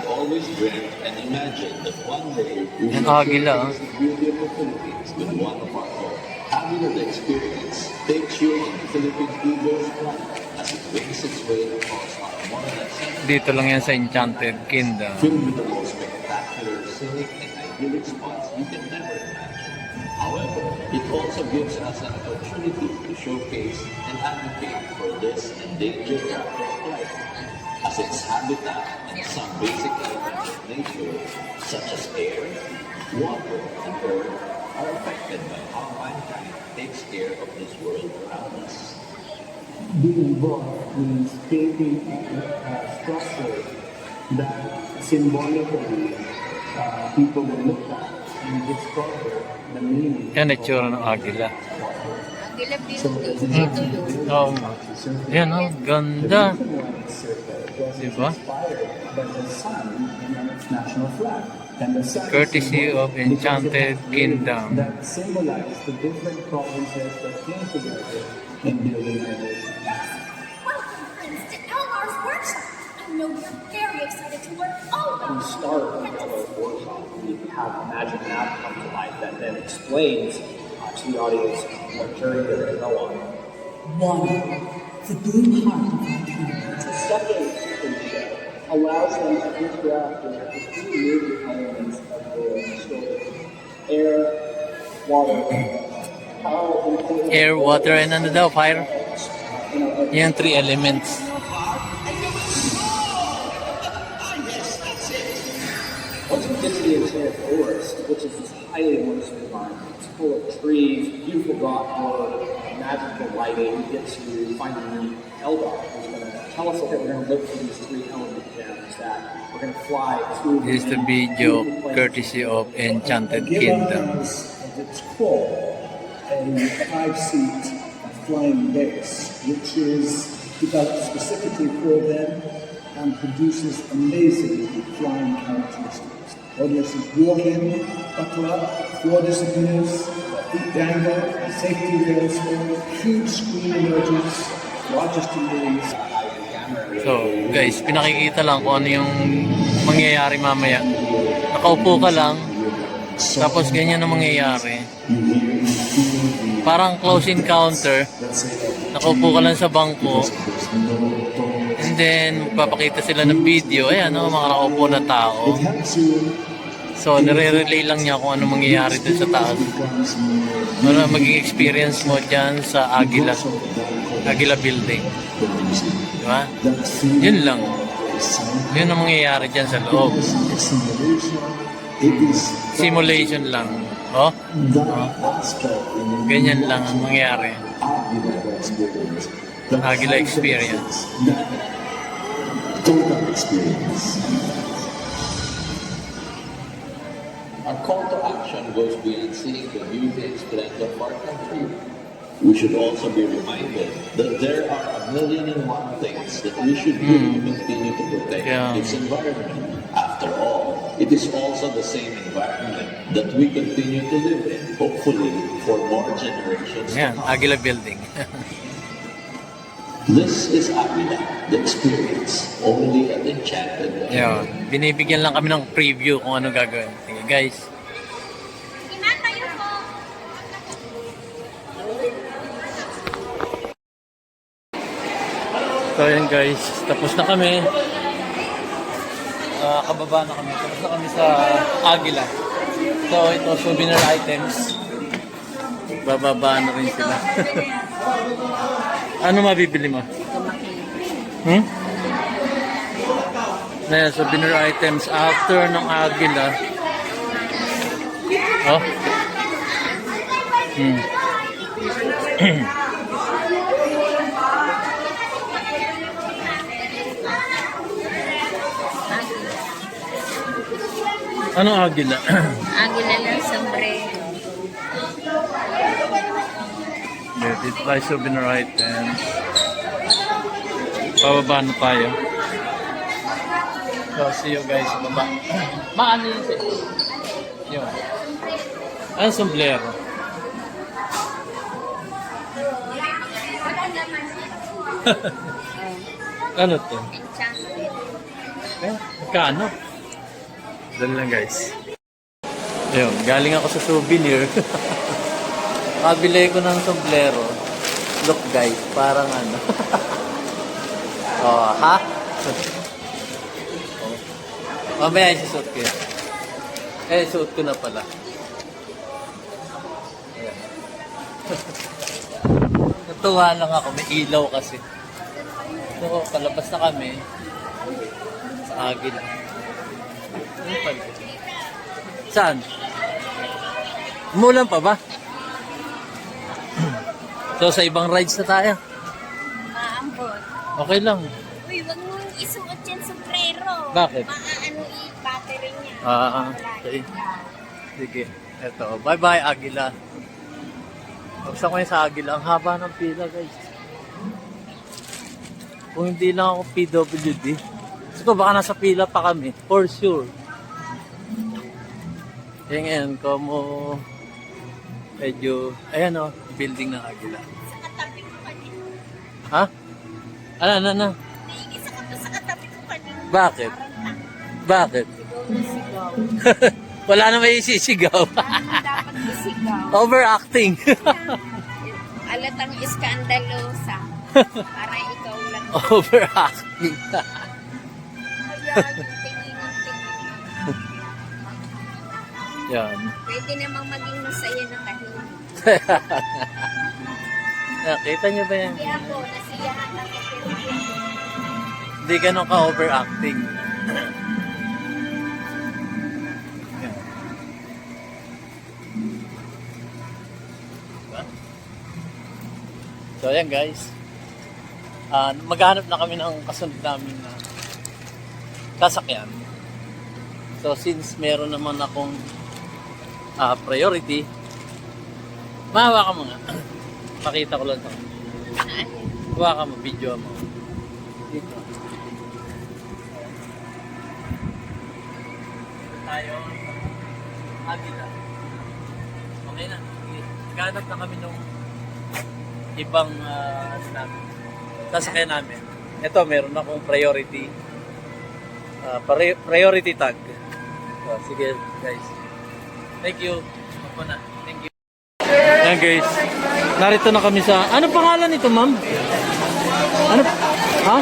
Always dreamt and imagined that one day we Yung Agila. the beauty of the Philippines with one of our own. Agila the Experience takes you on the Philippine Eagle's flight as it wings its way across our more than 7 Dito lang yan sa Enchanted Kingdom. filled with the most spectacular, scenic, and idyllic spots you can never imagine. However, it also gives us an opportunity to showcase and advocate for this endangered raptor flight, as its habitat and some basic elements of nature, such as air, water, and earth, are affected by how mankind takes care of this world around us. Being involved means creating a structure that symbolically people will look at and discover the meaning. Yan itsura ng Agila. Oo nga. Yan o, ganda. Diba? Courtesy of Enchanted Kingdom. That symbolize the different provinces that came together in building our nation. Welcome, friends, to Elmar's workshop. I know you're very excited to learn all To about start with our workshop, we have a magic map come to life that then explains to the audience what journey they're going to go on. Water, the blue heart of our planet. The second feature allows them to interact with the three major elements of their story: air, water, how important Air, water, and ano daw, fire. Yan 3 elements. this is the entire forest, which is this highly immersive environment. It's full of trees, beautiful rock work, magical lighting. We get to finally meet Eldar, who's going to tell us that we're going to look for these 3 element gems that we're going to fly through. This is the video courtesy of Enchanted Kingdom. At its core, a 5-seat flying base, which is developed specifically for them and produces amazing flying characteristics. Audiences walk in, buckle up, 4 disappears, feet dangle, safety rails fall, huge screen emerges, largest in the So guys, pinakikita lang kung ano yung mangyayari mamaya. Nakaupo ka lang, tapos ganyan ang mangyayari. Parang close encounter. Nakaupo ka lang sa bangko. And then, magpapakita sila ng video. Ayan, mga nakaupo na tao. So, nire-relay lang niya kung ano mangyayari dun sa taas. Ano maging experience mo dyan sa Agila Building. Diba? Yun lang. Yun ang mangyayari dyan sa loob. Simulation lang. Oh? Ganyan lang ang mangyayari. Agila experience. Our call to action goes beyond seeing the beauty and splendor of our country. We should also be reminded that there are a million and one things that we should do to continue to protect its environment. After all, it is also the same environment that we continue to live in, hopefully for more generations. Yan, Agila Building. This is Agila, the experience, only at Enchanted. Yan, binibigyan lang kami ng preview kung ano gagawin. Sige guys. So yan guys, tapos na kami. Kababa na kami. Tapos na kami sa Agila. So ito, souvenir items. Bababa na rin sila. Ano mabibili mo? Ayan, souvenir items after ng Agila. Oh. Anong Agila? Agila ng sombrero. Dito tayo souvenir items. Pababa na tayo. So, see you guys sa baba. Maano yun siya? Yun. Ano sombrero? Ano to? Magkano? Doon lang guys. Ayun, galing ako sa souvenir. Kabili ko ng sombrero. Look guys, parang ano. Oh, ha? Oh. Mamaya isusuot ko yun. Suot ko na pala. Ayan. Natuwa lang ako, may ilaw kasi. So, palabas na kami. Sa Agila. Saan? Umulan pa ba? So, sa ibang rides na tayo. Maambot. Okay lang. Uy, wag mong isuot yan sombrero. Bakit? Maaano i-battery niya. Okay. Sige. Eto. Bye-bye, Agila. Buksan ko yung sa Agila. Ang haba ng pila, guys. Kung hindi lang ako PWD, so baka nasa pila pa kami. For sure. Kaya ngayon, como medyo, ayan o, building ng Agila. Sa katabi ko kanina. Ha? Ano? Naingisa ka to sa katabi ko kanina. Bakit? Bakit? Sigaw na sigaw. Wala na may isisigaw. Dapat isigaw. Overacting. Alatang iskandalosa. Para ikaw lang. Overacting. Ayan, tingin ng tingin. Yan. Pwede namang maging masaya na tahimik. Nakita niyo ba yan? Hindi ako, nasiyahan ako. Hindi ganun ka overacting. So ayan guys. Maghanap na kami ng kasunod namin na sasakyan. So since meron naman akong priority, mahawa ka mo nga. Pakita ko lang ito. Hawa ka mo, video mo. Dito. Tayo. Agila. Okay na. Maghanap na kami ng ibang sasakyan namin. Ito, meron akong priority. Priority tag. So, sige guys. Thank you. Ako na. Thank you. Ayan guys. Narito na kami sa... Ano pangalan nito, ma'am? Ano? Ha?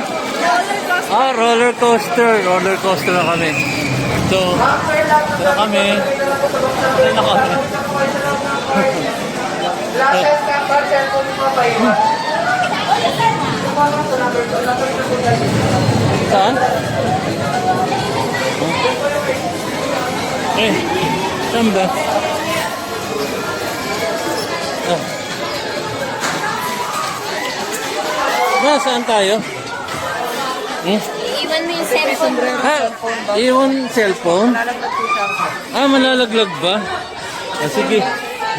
Roller coaster. Roller coaster na kami. So, ito na kami. Ito na kami. Saan? Saan ba? Saan tayo? Iwan mo yung cellphone mo. Iwan cellphone? Malalaglag ba? Sige.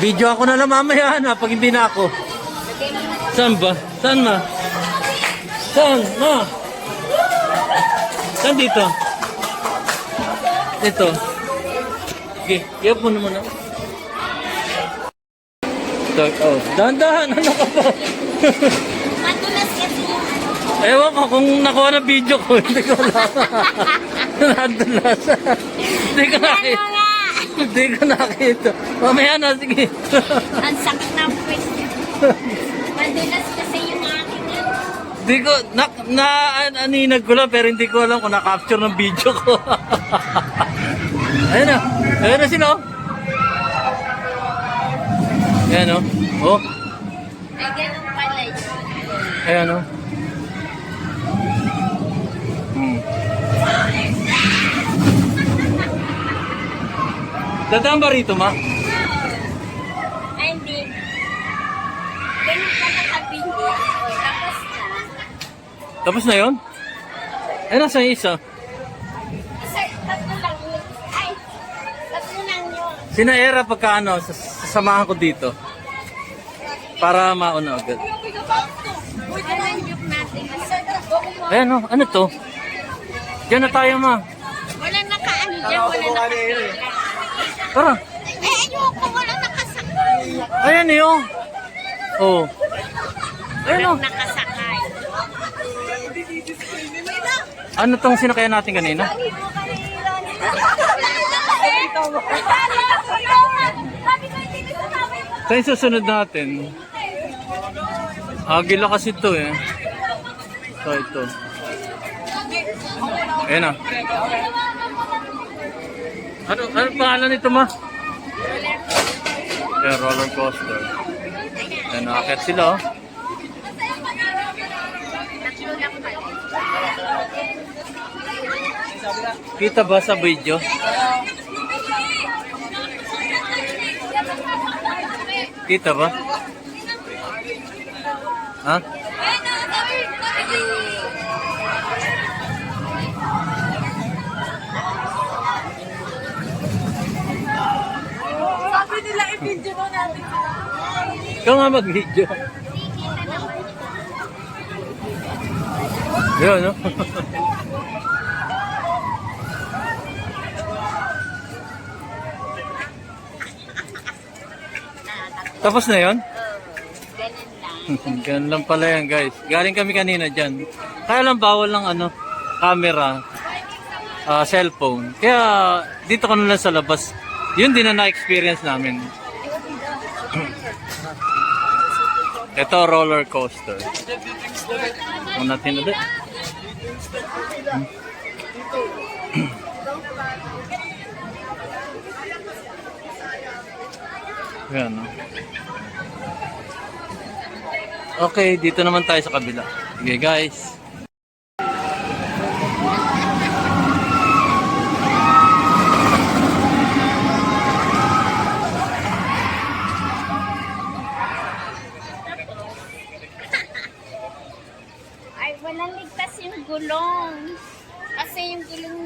Video ako na lang mamaya pag hindi na ako. Saan ba? Saan ma? Saan ma? Saan dito? Dito. Sige, iyap mo naman ako. Dahan-dahan. Ano ka ba? Madulas kasi. Ewan ko kung nakuha na video ko. Hindi ko alam. Nadulas. Hindi ko nakita. Hindi ko nakita. Mamaya na, sige. Ang sakit na pwede. Madulas kasi yung akin yan. Hindi ko, aninag ko lang pero hindi ko alam kung na-capture ng video ko. Ayun na. Ayun na sila. Ayan o. Oh. Ay, ganun pala yun. Ayan o. Dadaan ba rito, ma? Ay, hindi. Ganun pa nakabindi. Tapos na. Tapos na yun? Ay, nasa yung isa. Sir, tatlo lang yun. Ay, tatlo lang yun. Sinaera pagka sasamahan ko dito. Para mauna agad. Alam yung natin. Ayan o, ano to? Diyan na tayo, ma. Wala nakaano dyan, wala nakasakay. Tara. Eh, ayoko, wala nakasakay. Ayan yun. Oh. Ayan o. Walang nakasakay. Ano tong sinakayan natin kanina? Ito yung susunod natin. Agila kasi ito eh. Ito. Ayan na. Ano pangalan nito, ma? Ayan, roller coaster. Ayan, nakakit sila oh. Kita ba sa video? Kita ba? Ha? Sabi nila i-video mo natin. Ikaw nga mag-video. Yun, no? Tapos na yun? Ganun lang pala yan, guys. Galing kami kanina dyan. Kaya lang bawal ng camera, cellphone. Kaya dito ka lang sa labas. Yun din na na-experience namin. Ito, roller coaster. Kung natin ulit. Yan, no? Okay, dito naman tayo sa kabila. Sige, guys.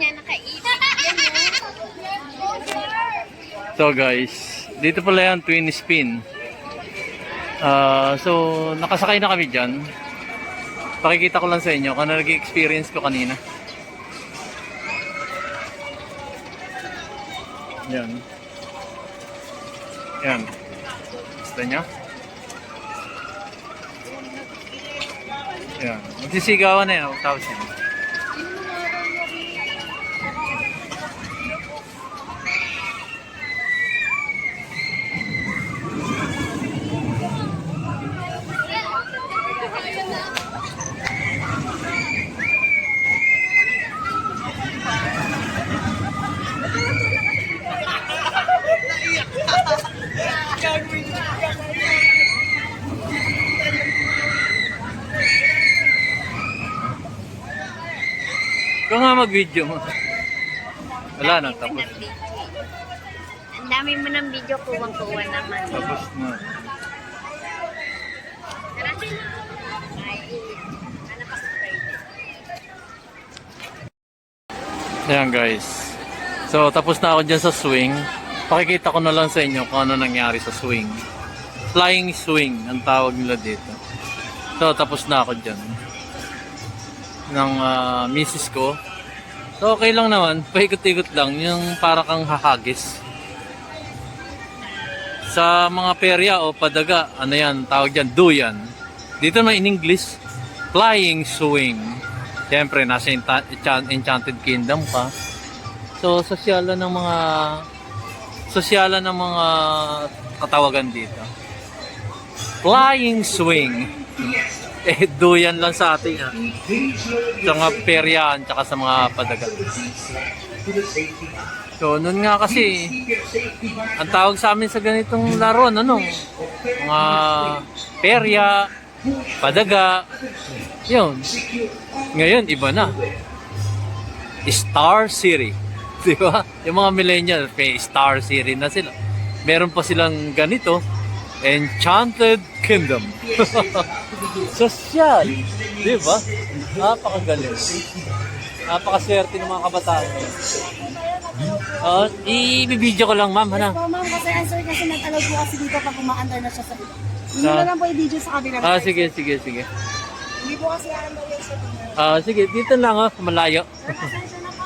nga nakaisip. Yan So guys, dito pala yan, twin spin. So, nakasakay na kami dyan. Pakikita ko lang sa inyo kung ano nag-experience ko kanina. Yan. Yan. Gusto nyo? Yan. Magsisigawan na yan. Tapos yan. Ikaw nga mag-video mo. Wala na, tapos. Ang dami mo ng video, kuwang-kuwa naman. Tapos na. Tara. Ay, ano pa sa Ayan guys. So, tapos na ako dyan sa swing. Pakikita ko na lang sa inyo kung ano nangyari sa swing. Flying swing, ang tawag nila dito. So, tapos na ako dyan. Ng misis ko. So, okay lang naman. Paikot-ikot lang. Yung para kang hahagis. Sa mga perya o padaga, ano yan, tawag dyan, duyan. Dito na in English, flying swing. Siyempre, nasa Enchanted Kingdom pa. So, sosyalan ng mga katawagan dito. Flying swing. Eh, duyan lang sa atin. Sa mga peryan, tsaka sa mga padaga. So, nun nga kasi, ang tawag sa amin sa ganitong laro, ano? Mga perya, padaga, yun. Ngayon, iba na. Star City. Di ba? Yung mga millennials, may Star City na sila. Meron pa silang ganito, Enchanted Kingdom. Sosyal. Di ba? Napakagaling. Napakaswerte ng mga kabataan. I-video ko lang, ma'am. Ano? Po, ma'am, kasi answer kasi nag-allow po kasi dito pag umaandar na siya sa dito. Hindi na lang po i-video sa kabilang side. Sige. Hindi po kasi aandar yan sa dito. Sige, dito lang, malayo.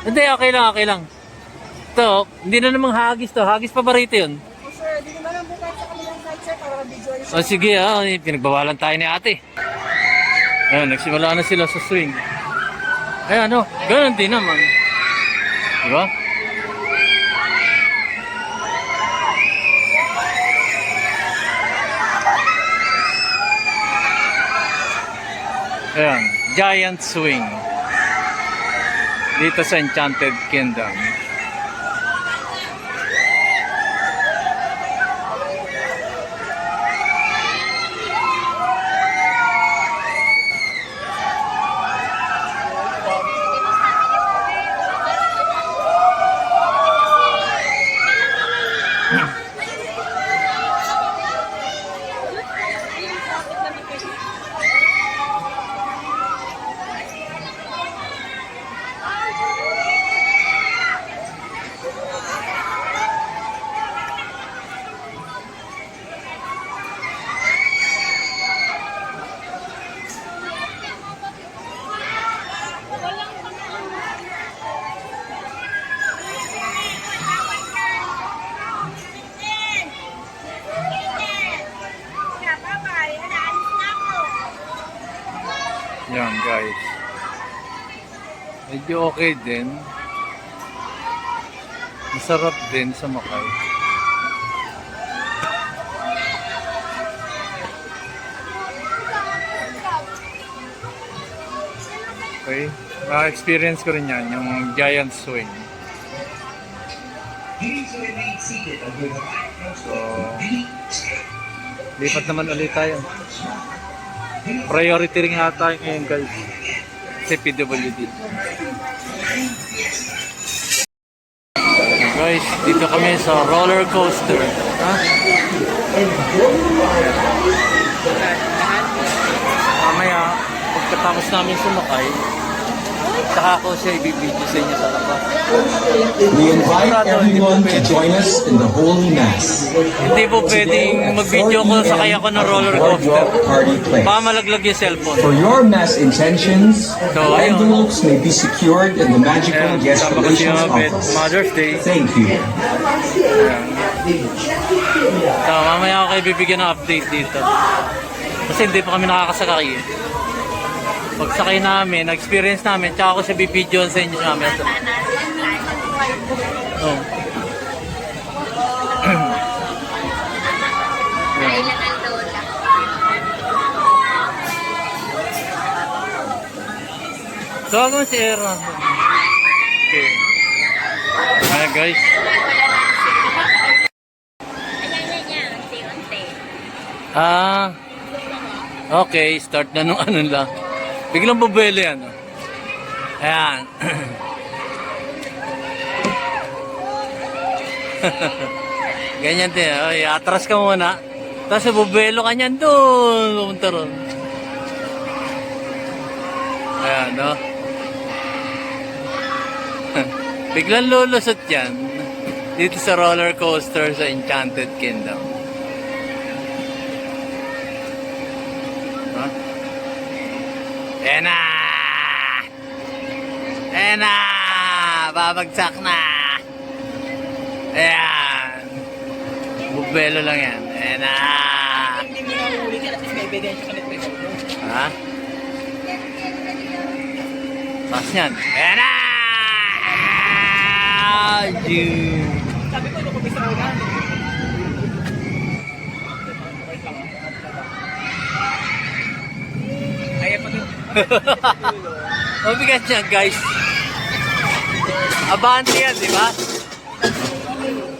Hindi, okay lang. Ito, hindi na namang hagis to. Hagis pa ba rito yun? Sir, dito na lang po tayo sa kabilang side, sir, para mag-video yun. Sige, pinagbawalan tayo ni ate. Ayan, nagsimula na sila sa swing. Ayan, ganun din naman. Diba? Ayan, giant swing. Dito sa Enchanted Kingdom. Yan guys. Medyo okay din. Masarap din sa Makay. Okay. Na-experience ko rin yan, yung giant swing. So, lipat naman ulit tayo. Priority rin ata ngayon guys. Sa PWD. Guys, dito kami sa roller coaster. Mamaya, pagkatapos namin sumakay, saka ako siya ibibidyo sa inyo sa labas. We invite everyone to join us in the Holy Mass. Hindi po pwedeng mag-video ko sakay ako ng roller coaster. Boardwalk Party Place. Baka malaglag yung cellphone. For your Mass intentions, So, ayun. envelopes may be secured in the magical Ayan, guest tama kasi relations yung office. Mother's Day. Thank you. So, mamaya ako kayo bibigyan ng update dito. Kasi hindi pa kami nakakasakay. Pagsakay namin, na-experience namin, tsaka ako sa bibidyo sa inyo namin. Oh. So, ako si Era. Okay. Ayan guys. Ah, okay, start na nung ano lang. Biglang bubelo yan. Oh. Ayan. Ganyan din. Oh, atras ka muna. Tapos bubelo ka niyan doon. Pumunta ron. Ayan, no? Biglang lulusot yan. Dito sa roller coaster sa Enchanted Kingdom. Ayan na! Ayan na! Babagsak na! Ayan! Bubelo lang yan. Ayan na! Ha? Taas yan. Ayan na! Sabi ko, nung kumisa ko na. Kaya pa Mabigat yan, guys. Abante yan, di ba?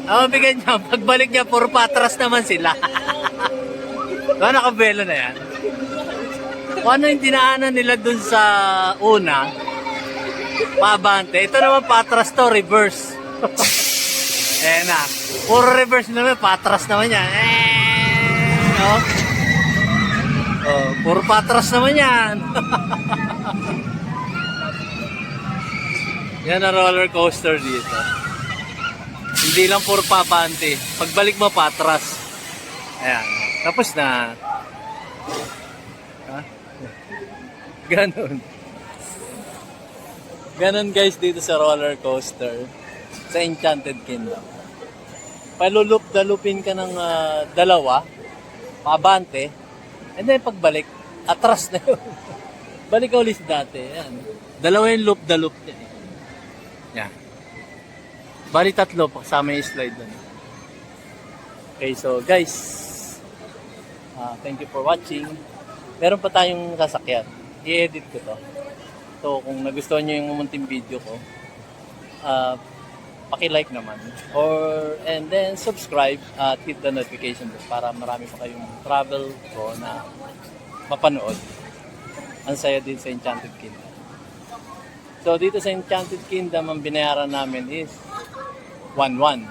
Mabigat niya. Pagbalik niya, puro patras naman sila. Diba, nakabelo na yan? Kung ano yung dinaanan nila dun sa una, paabante. Ito naman, patras to, reverse. Eh na. Puro reverse naman, patras naman yan. Oh. Oh, puro patras naman yan. Yan ang roller coaster dito. Hindi lang puro pabante. Pagbalik mo, patras. Ayan. Tapos na. Ha? Ganon. Ganon guys dito sa roller coaster. Sa Enchanted Kingdom. Palulup-dalupin ka ng dalawa. Pabante. And then pagbalik, atras na yun. Balik ka ulit dati. Yan. Dalawa yung loop-the-loop niya. Yan. Bali tatlo, kasama yung slide doon. Okay, so guys, thank you for watching. Meron pa tayong sasakyan. I-edit ko to. So kung nagustuhan nyo yung munting video ko, paki-like naman. And then subscribe at hit the notification bell para marami pa kayong travel ko na mapanood. Ang saya din sa Enchanted Kingdom. So dito sa Enchanted Kingdom, ang binayaran namin is 1,100.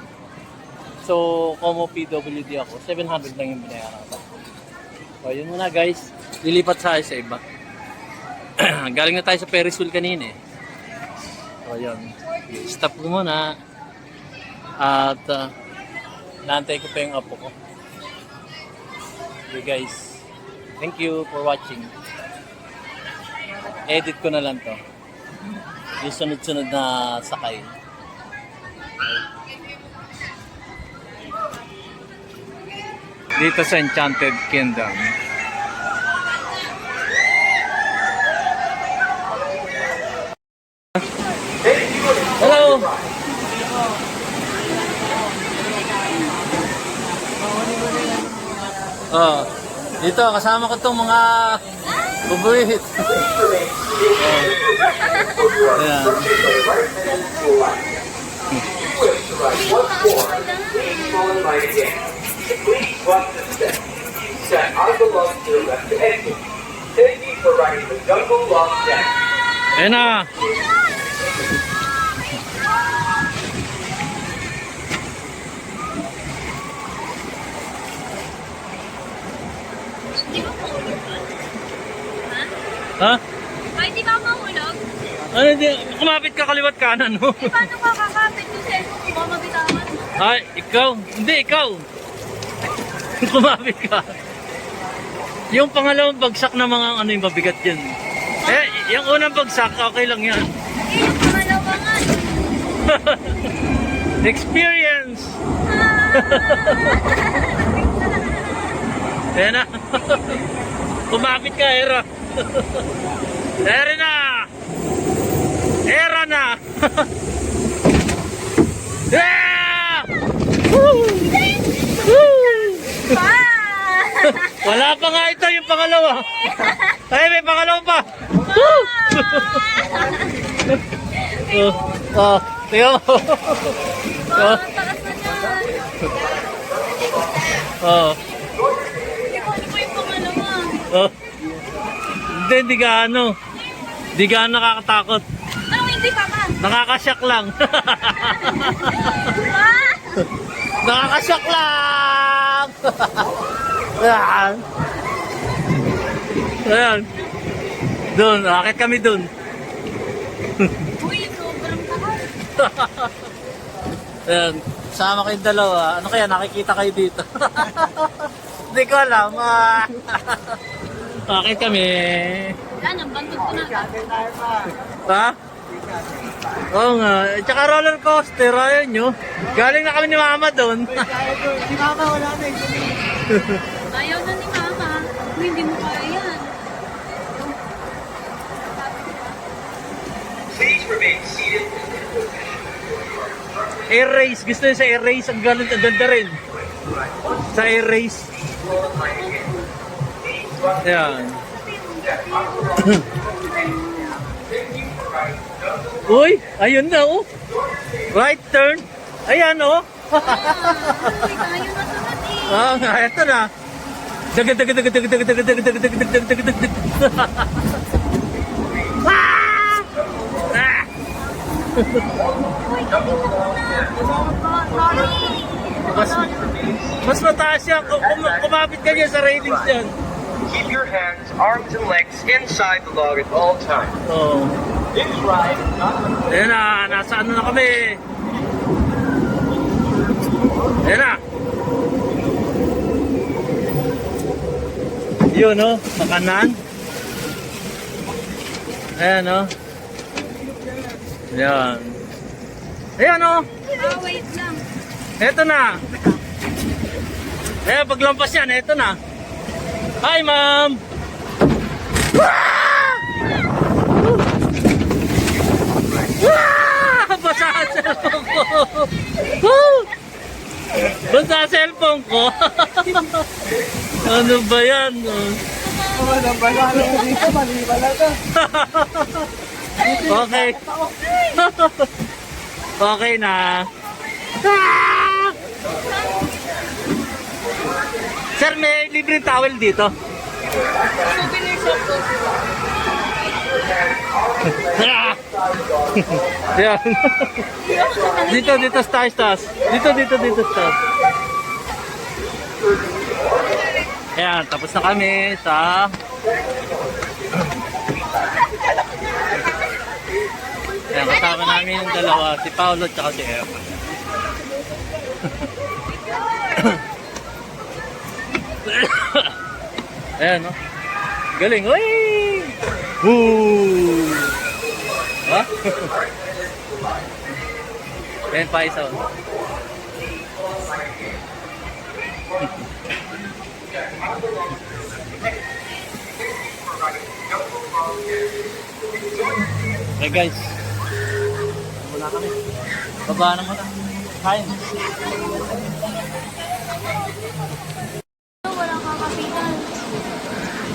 So como PWD ako, 700 lang yung binayaran ko. So yun muna guys, lilipat tayo sa iba. Galing na tayo sa Ferris wheel kanina eh. So yun, stop ko muna. At naantay ko pa yung apo ko. Okay guys, thank you for watching. Edit ko na lang to. Yung sunod-sunod na sakay. Dito sa Enchanted Kingdom. Hello! Oh, dito kasama ko tong mga bubuhit. Ayan. Ayan na. Ha? Pwede ba mahulog? Ano, kumapit ka kaliwat kanan, no? Paano ka kakapit yung cellphone ko? Mabitawan. Ay, ikaw. Hindi, ikaw. Kumapit ka. Yung pangalawang bagsak na mga ano yung mabigat yan. Eh, yung unang bagsak, okay lang yan. Yung pangalawa nga. Experience! Ayan na. Kumapit ka, Era. Era na! Era na! Yeah! Woo! Woo! Wala pa nga ito yung pangalawa. Ay, may pangalawa pa. Woo! Tingnan mo. Takas na yan. Hindi ko yung pangalawa. Hindi gaano. Hindi gaano nakakatakot. Anong hindi pa ka? Nakakasyak lang. Nakakasyak lang. Ayan. Ayan. Doon, akit kami doon. Uy, sobrang takas. Ayan, sama kayong dalawa. Ano kaya, nakikita kayo dito? Hindi ko alam. Akit kami. Yan, ang bandot ko na. Ha? Oo nga. Tsaka roller coaster, ayun nyo. Galing na kami ni Mama doon. Si Mama wala na eh. Ayaw na ni Mama. Kung hindi mo kaya yan. Please remain seated. Air race. Gusto nyo sa air race? Ang galing, ang ganda rin. Sa air race. Ayan. Uy, ayun na oh. Right turn. Ayan oh. Uy, tayo na sunod eh. Ah, nga, eto na. Dag dag dag dag dag dag dag dag dag dag dag dag dag dag. Ah! Ah! Mas mataas yan. Kumapit ka niya sa railings yan. Keep your hands, arms, and legs inside the log at all times. Oh. This ride is not Ayan na, nasa ano na kami. Ayan na. Yun oh, sa kanan. Ayan oh. Ayan. Ayan oh. Wait lang. Eto na. Ayan, paglampas yan, eto na. Hi, ma'am. Basa ang cellphone ko. Basa ang cellphone ko. Ano ba yan? Okay. Okay na. Sir, may libreng towel dito. Souvenir shop ko. Yan. Dito sa taas. Dito taas. Ayan, tapos na kami sa ayan, kasama namin yung dalawa, si Paolo at si Eva. Ayan, no? Galing, uy! Woo! Ha? Ayan pa isa. Okay guys, muna kami. Baba na muna. Kain. Walang kakapitan.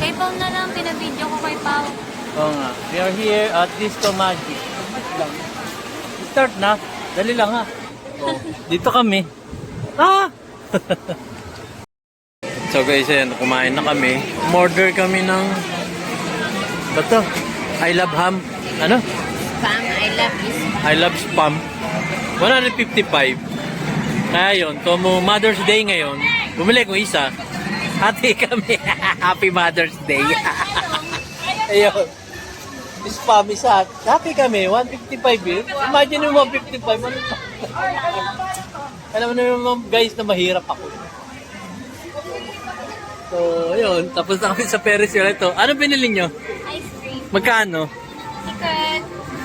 Kay Pao na lang, pinabidyo ko kay Pao. Oo nga. We are here at Disco Magic. Start na. Dali lang ha. Oh, dito kami. Ah! So guys, ayan, kumain na kami. Order kami ng bato. I love ham. Ano? Spam, I love you. I love spam. 155. Kaya yun, como Mother's Day ngayon, bumili ko isa. Hati kami. Happy Mother's Day. Ayun. spam isa. Happy kami, 155 eh. Imagine mo 155. Ano? Alam mo naman guys na mahirap ako. So, yun. Tapos na kami sa Ferris wheel. Ito. Ano binili nyo? Ice cream. Magkano? Chicken.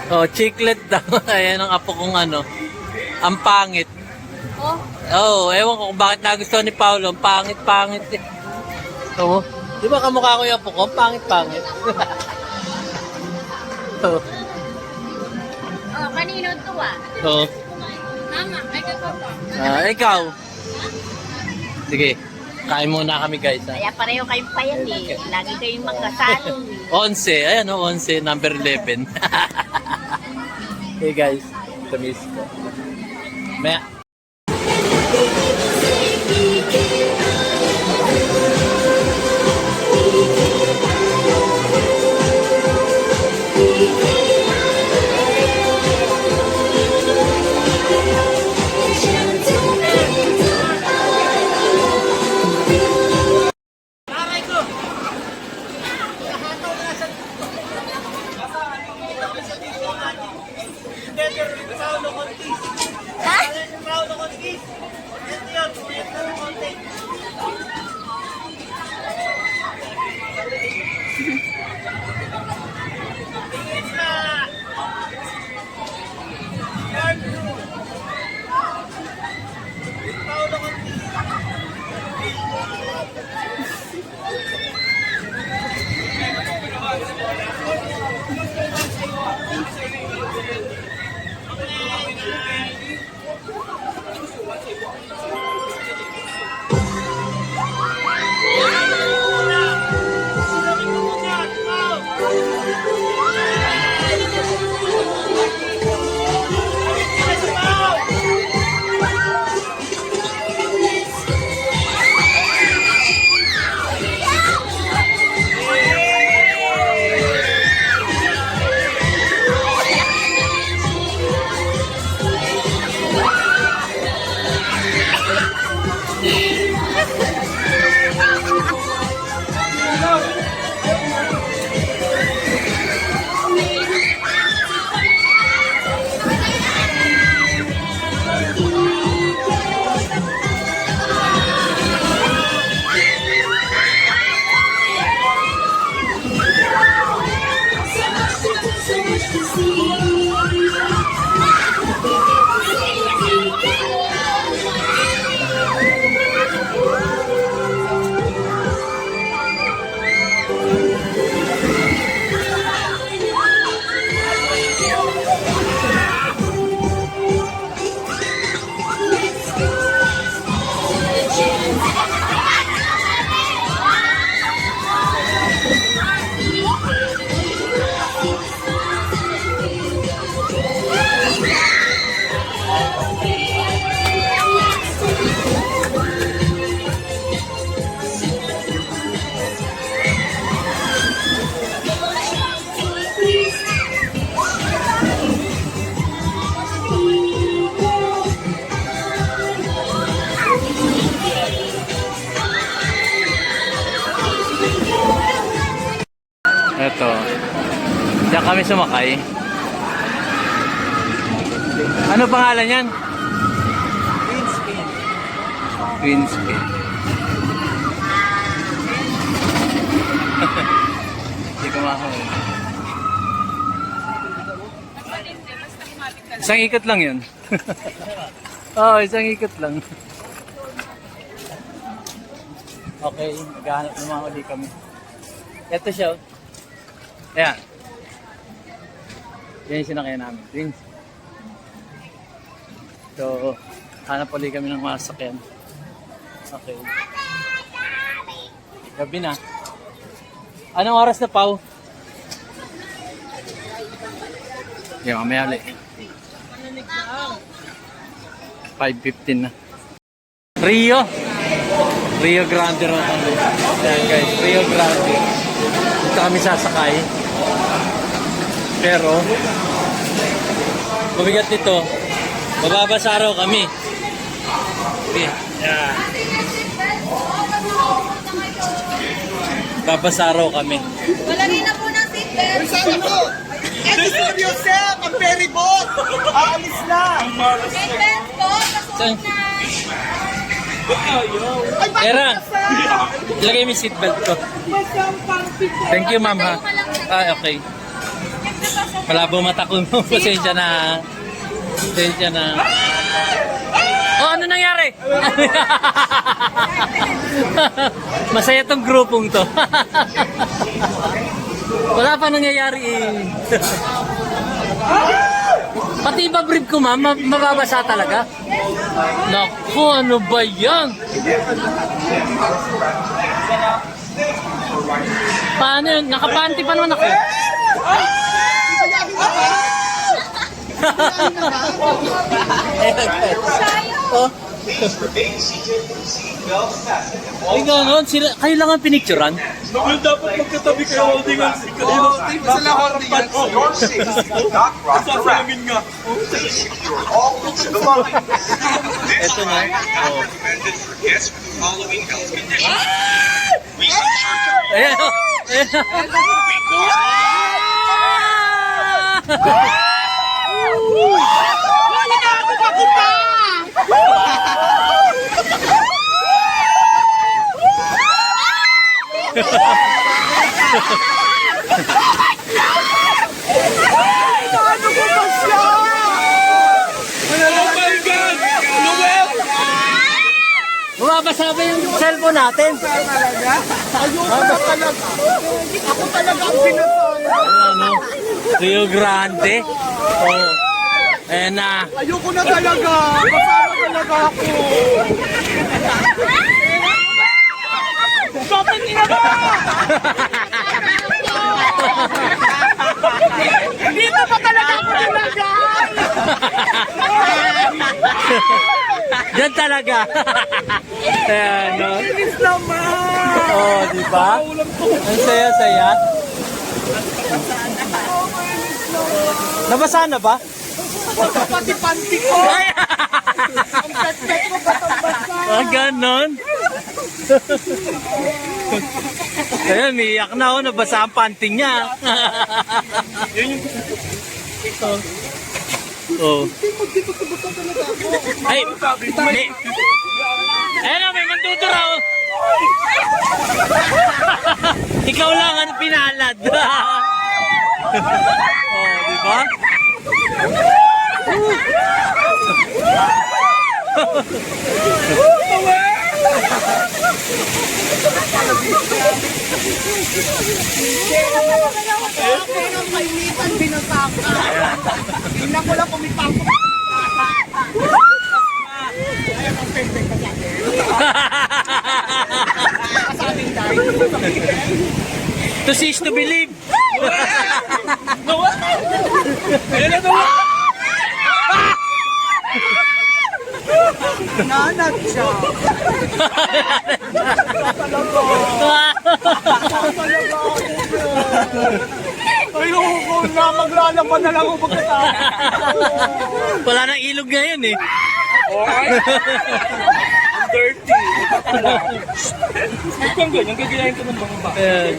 Oh, chiclet daw. Ayan ang apo kong ano. Ang pangit. Oh. Oo, ewan ko kung bakit nagustuhan ni Paolo. Ang pangit-pangit eh. Oo. Di ba kamukha ko yung apo ko? Ang pangit-pangit. Oo. Oh, kanino to ah? Oo. Mama, ay ka pa. Ikaw. Sige. Kain muna kami guys. Ha? Kaya pareho kayong payat eh. Lagi kayong magkasalo eh. 11. Ayan o, 11. Number 11. Hey guys. Tamis ko. Maya. Ito. Diyan kami sumakay. Ano pangalan yan? Twin Spin. Hindi ko makakawin. Isang ikot lang yun. Oo, isang ikot lang. Okay, naghahanap naman ulit kami. Ito siya. Ayan. Yan yung sinakyan namin. Twins. So, hanap ulit kami ng mga sakyan. Okay. Gabi na. Anong oras na, Pao? Yan, mamaya ulit. 5:15 na. Rio Grande Road. Ayan guys, Rio Grande. Dito kami sasakay. Pero, mabigat nito. Mababasa raw kami. Okay. Yan. Babasa raw kami. Walagay na po ng seatbelt. Register yourself! Ang ferry boat! Aalis na! Saan? Era, ilagay mo yung seatbelt ko. Thank you, ma'am, ha? Ah, okay. Malabo mata ko mo. Pasensya na. Pasensya na. Oh, ano nangyari? Masaya tong grupong to. Wala pa nangyayari eh. Pati iba brief ko, ma'am, mababasa talaga. Naku, ano ba yan? Paano yun? Nakapanty pa naman ako. Oh. Ay, gano'n. Kailangan pinicturan? Dapat magkatabi kayo holding hands. Sila holding hands. Your safety will not rock the raft. Please secure all rooms in the line. This ride is not recommended for guests with the following health conditions. Recent surgery. Ayan, oh. Ayan. Bumabasa ba yung cellphone natin? Ako talaga ang pinasal. Ano? Rio Grande. Oh. Ayan na. Ayoko na talaga. Kasama talaga ako. Bakit niya ba? Dito pa talaga ako nilagay. Diyan talaga. Ayan, no? Bilis naman. Oh, di ba? Ang saya-saya. Nabasa na ba? Pati panty ko. Ang pet ko batang-basa. Ah, ganon. Ayan, miyak na ako. Nabasa ang panty niya. Oh. Ay, may... Ayan na, may mandudura. Oh. Ikaw lang ang pinalad. Oh, di ba? Kainitan, binasaka. Tingnan ko lang pumipasok. Ayan ang perfect na dati. Kasabing dahil. To see is to believe. Nanag siya. Ayoko na, maglalaban na lang ako pagkatapos. Wala nang ilog ngayon eh. I'm dirty. Huwag ganyan, gagayahin ko ng mga ba? Ayan.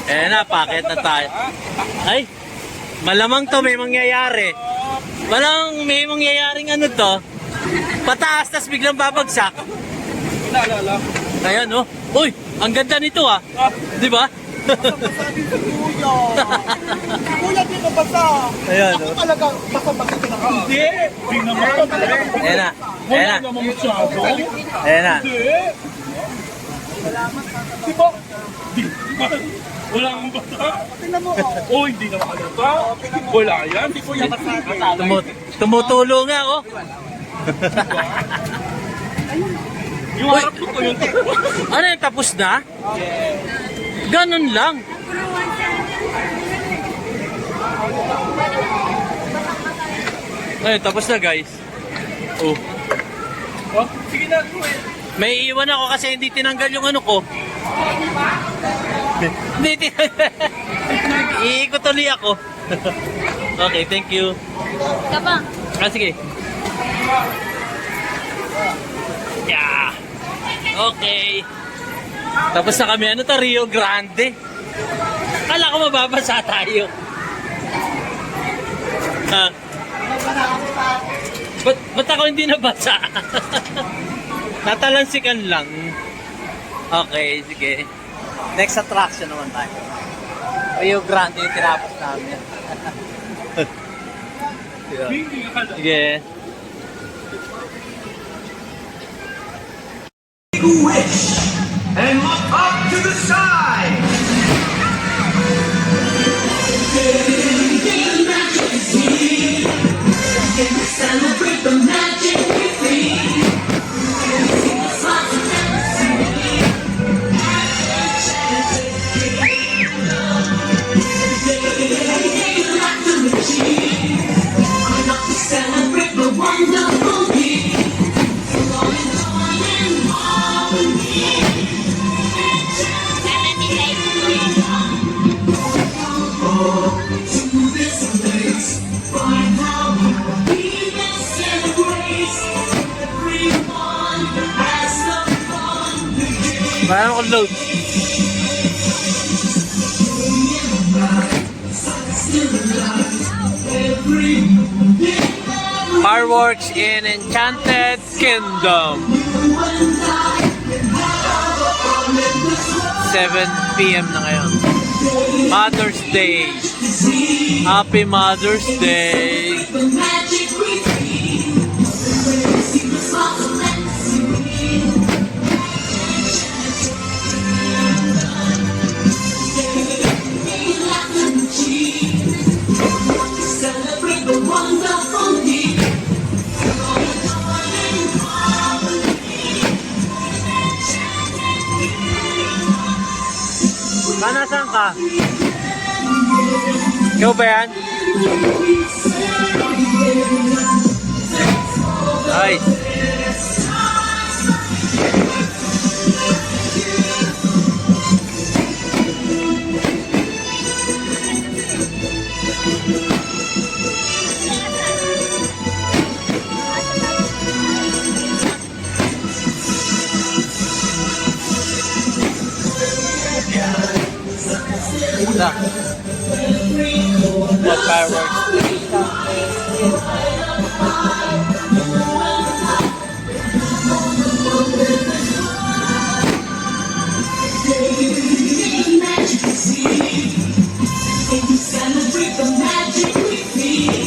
Eh na, pakit na tayo. Ay, malamang to may mangyayari. Malamang may mangyayaring ano to. Pataas, tas biglang babagsak. Naalala. Ayan, oh. Uy, ang ganda nito ah. Di ba? Kuya. Kuya, di na basa. Ayan, Ako oh. talaga basa-basa ka na. Hindi. Hindi naman. Ayan na. Ayan na. Wala naman masyado. Ayan na. Hindi. Di ba? Di ba? Wala akong basa. Tingnan mo. Oh, hindi naman halata. Wala yan. Di ko yan Tumutulo nga, oh. yung harap ko yun. Ano yung tapos na? Ganun lang. Ay, tapos na guys. Oh. Oh, sige na. May iwan ako kasi hindi tinanggal yung ano ko. Hindi tinanggal. Iikot ulit ako. Okay, thank you. Kapang. Ah, sige. Yeah. Okay. Tapos na kami, ano to, Rio Grande. Kala ko mababasa tayo. Ha? Ba't ako hindi nabasa? Natalansikan lang. Okay, sige. Next attraction naman tayo. Rio Grande yung tinapos namin. Sige. Wish and look up to the sky. Celebrate the magic we see. Celebrate the wonderful gift. Parang ako load. Fireworks in Enchanted Kingdom. 7 p.m. na ngayon. Mother's Day. Happy Mother's Day. Nasaan ka? Ikaw ba yan? Nice. What fireworks? Celebrate the magic we feel.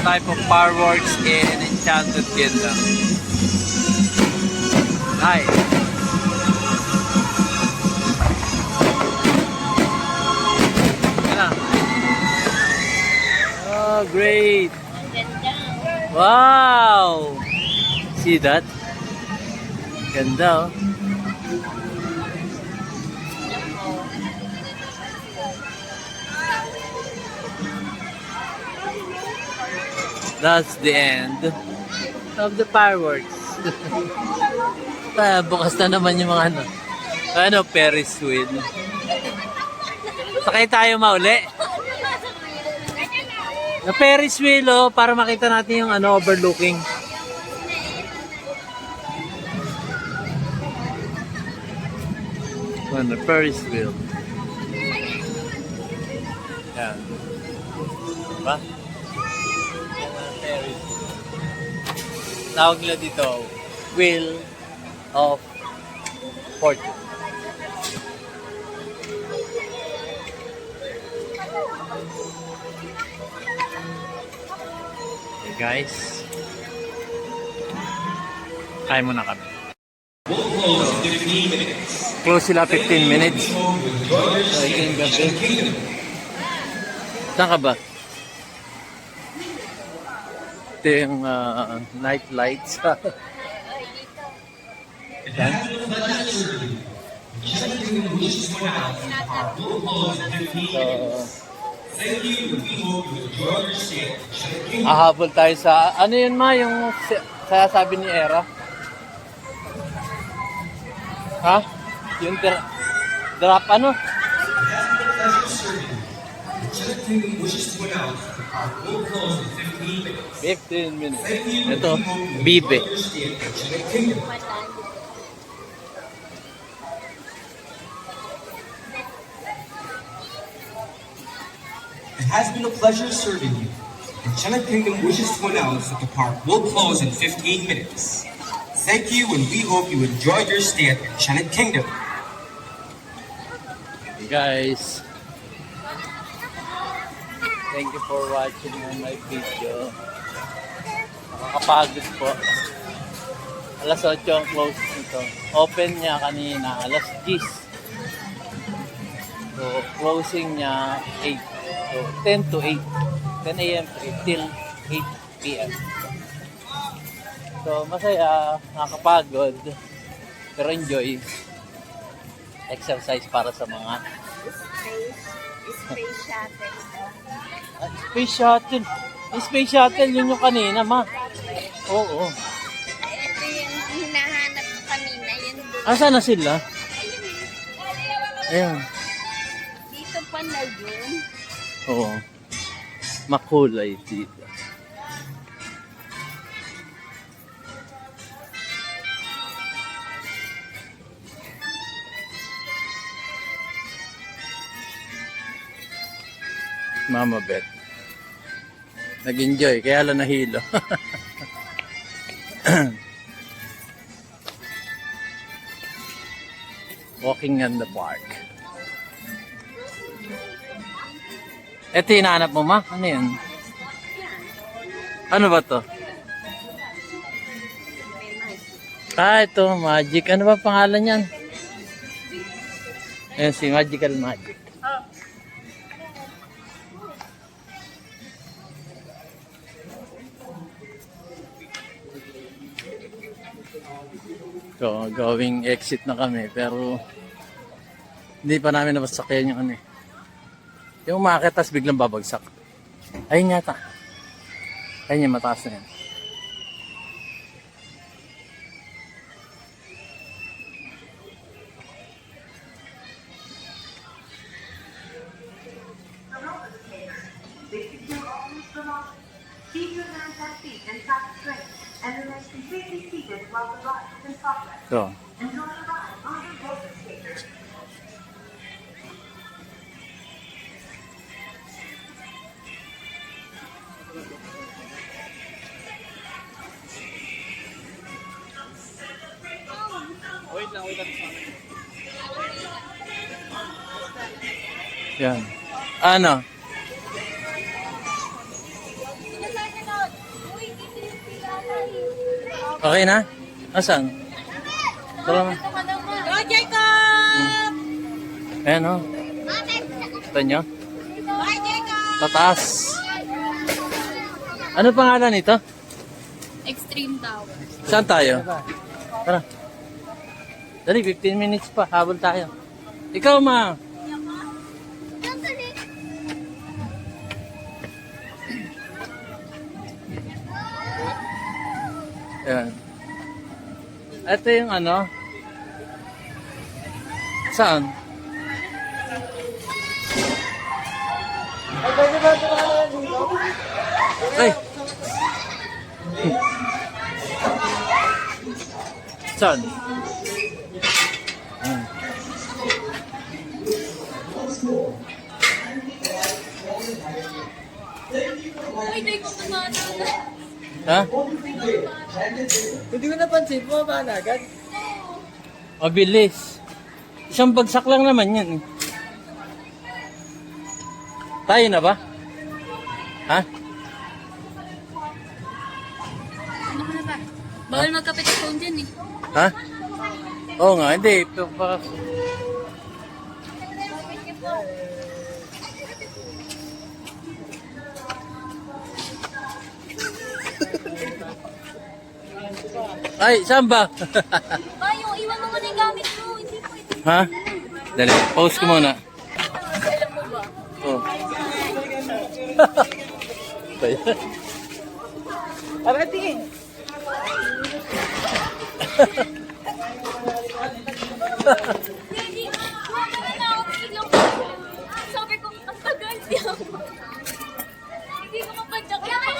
Type of fireworks in Enchanted Kingdom. Nice. Oh, great. Wow. See that? Ganda, oh. That's the end of the fireworks. Bukas na naman yung mga Ferris wheel. Sakay tayo mauli. Na Ferris wheel, oh, para makita natin yung overlooking. The Ferris wheel. Yan. Diba? Tawag nila dito, Wheel of Fortune. Okay guys, kain muna kami. Close sila 15 minutes. Saan ka ba? Ito yung night lights. Yan. Ahabol tayo sa, ano yun ma, yung sabi ni Era? Ha? Yung drop ano? 15 minutes. Ito, bibe. It has been a pleasure serving you. The China Kingdom wishes to announce that the park will close in 15 minutes. Thank you, and we hope you enjoyed your stay at the China Kingdom. Guys, thank you for watching my video. Nakakapagod po. Alas 8 ang close nito. Open niya kanina, alas 10. So, closing niya 8. So, 10 to 8. 10 a.m. till 8 p.m. So, masaya, nakakapagod, pero enjoy. Exercise para sa mga Space shuttle. Space shuttle. Yung space shuttle, yun yung kanina, ma. Oo. Ito yung hinahanap ko kanina. Yun doon. Asa na sila? Ayun. Dito pa na yun. Oo. Makulay dito. Mama Bet. Nag-enjoy, kaya lang nahilo. Walking in the park. Ito hinahanap mo, ma? Ano yun? Ano ba to? Ito, magic. Ano ba pangalan yan? Ayan si Magical Magic. So, going exit na kami, pero hindi pa namin nabasakyan yung ano eh. Yung umakit, tas biglang babagsak. Ayun yata. Ayun yung mataas na yan. Keep your hands and feet in tight straight and remain completely seated while the ride is in progress. So, Enjoy the ride on your roller skater. yan. Ano? Okay na? Asan? Tara na. Go, Jacob! Ayan o. Ito nyo? Bye, Jacob! Tataas. Ano pangalan nito? Extreme Tower. Saan tayo? Tara. Dali, 15 minutes pa. Habol tayo. Ikaw, ma. Ayan. Ito yung ano? Saan? Ay! Saan? Ay, di ko tumana. Ha? Hindi ko napansin, bumaba na agad. Mabilis. Isang bagsak lang naman yan. Tayo na ba? Ha? Ano ka na ba? Bawal magkapit ang phone dyan eh. Ha? Oo nga, hindi. Ay, saan ba? Ba, yung iwan mo na yung gamit mo. Hindi pwede. Ha? Dali, pause ko muna. Alam mo ba? Oh. Arating! Hindi. Wala na ako. Biglang sabi ko, ang tagal niya. Hindi ko mapadyak na ako.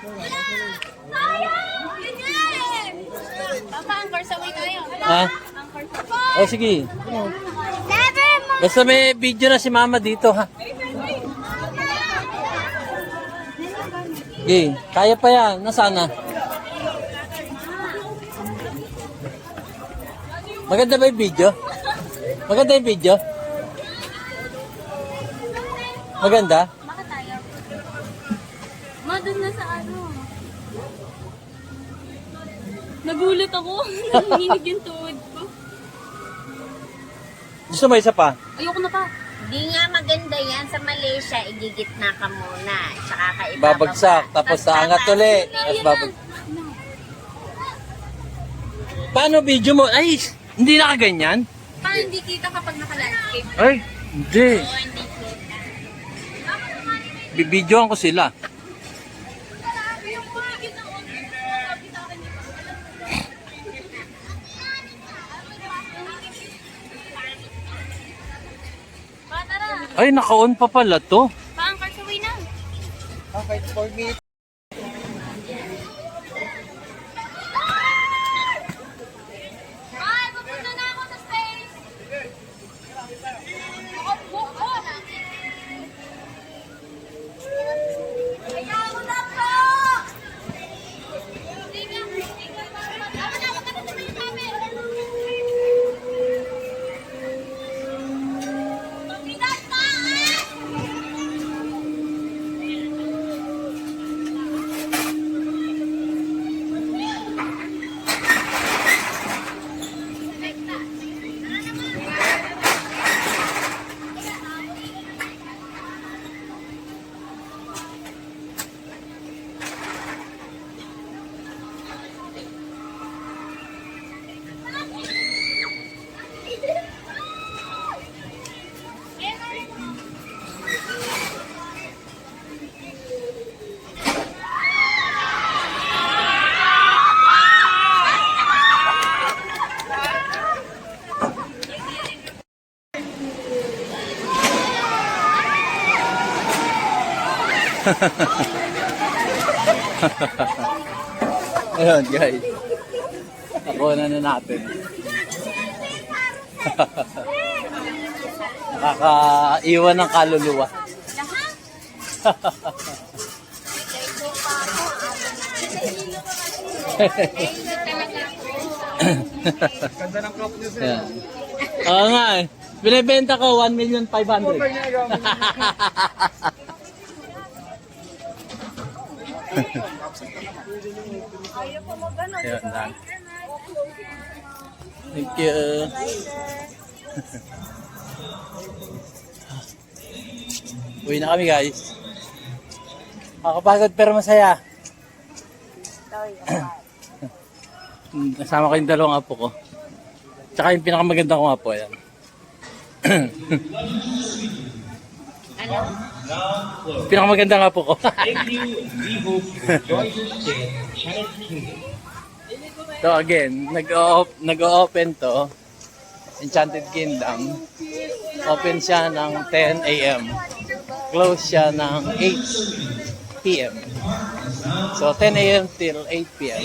Wala! Sayang! Ganyan! Papa, anchor saway tayo. Ha? Anchor saway. Oh, sige. Never Basta may video na si mama dito, ha? Okay, kaya pa yan. Nasaan na? Maganda ba yung video? Maganda yung video? Maganda? Baka tayo. Ma, dun na sa ano. Nagulat ako. Nanginig yung tuhod ko. Gusto mo isa pa? Ayoko na pa. Di nga maganda yan sa Malaysia, igigitna ka muna. Tsaka ka ibababa. Babagsak, tapos aangat ulit. Tapos babagsak. Paano video mo? Ay, hindi nakaganyan? Paano hindi kita kapag naka-landscape? Ay, hindi. Oo, hindi kita. Bibidyoan ko sila. Ay, naka-on pa pala to. Pa-anchor saway na. Okay, for me. Ay, pupunta na ako sa space. Ako. Kaya ako na po. Ayun, guys. Ako na natin. Nakakaiwan ng kaluluwa. Ganda ng crop niyo, sir. Yan. Oo nga eh. Binibenta ko 1,500,000. Ayan, done. Thank you. Uwi na kami, guys. Nakakapagod pero masaya. Kasama ko yung dalawang apo ko. Tsaka yung pinakamaganda kong apo, ayan. Ano? Pinakamaganda nga po ko. Thank you. We hope you enjoyed your stay at Enchanted Kingdom. So again, nag-open to Enchanted Kingdom. Open siya ng 10 a.m. Close siya ng 8 p.m. So 10 a.m. till 8 p.m.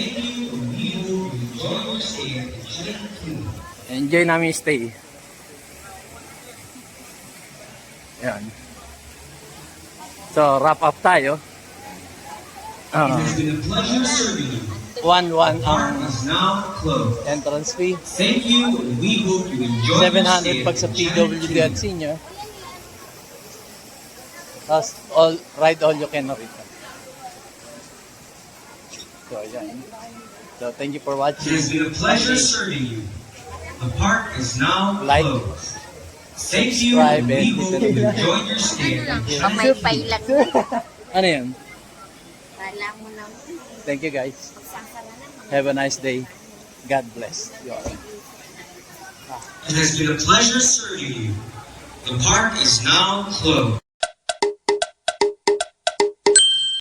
Enjoy namin yung stay. Yan. So wrap up tayo. It has been a pleasure serving you. 1-1 ang Is now closed. entrance fee. Thank you, and we hope you enjoy your stay 700 pag sa PWD at senior. Tapos ride all you can return. So yan. So thank you for It watching. has been a pleasure serving you. The park is now Like, closed. Thank you, subscribe, and we and hope hit you the enjoyed your stay. Pamaypay lang. Ano yan? Kala mo na. Thank you guys. Have a nice day. God bless you all. It has been a pleasure serving you. The park is now closed.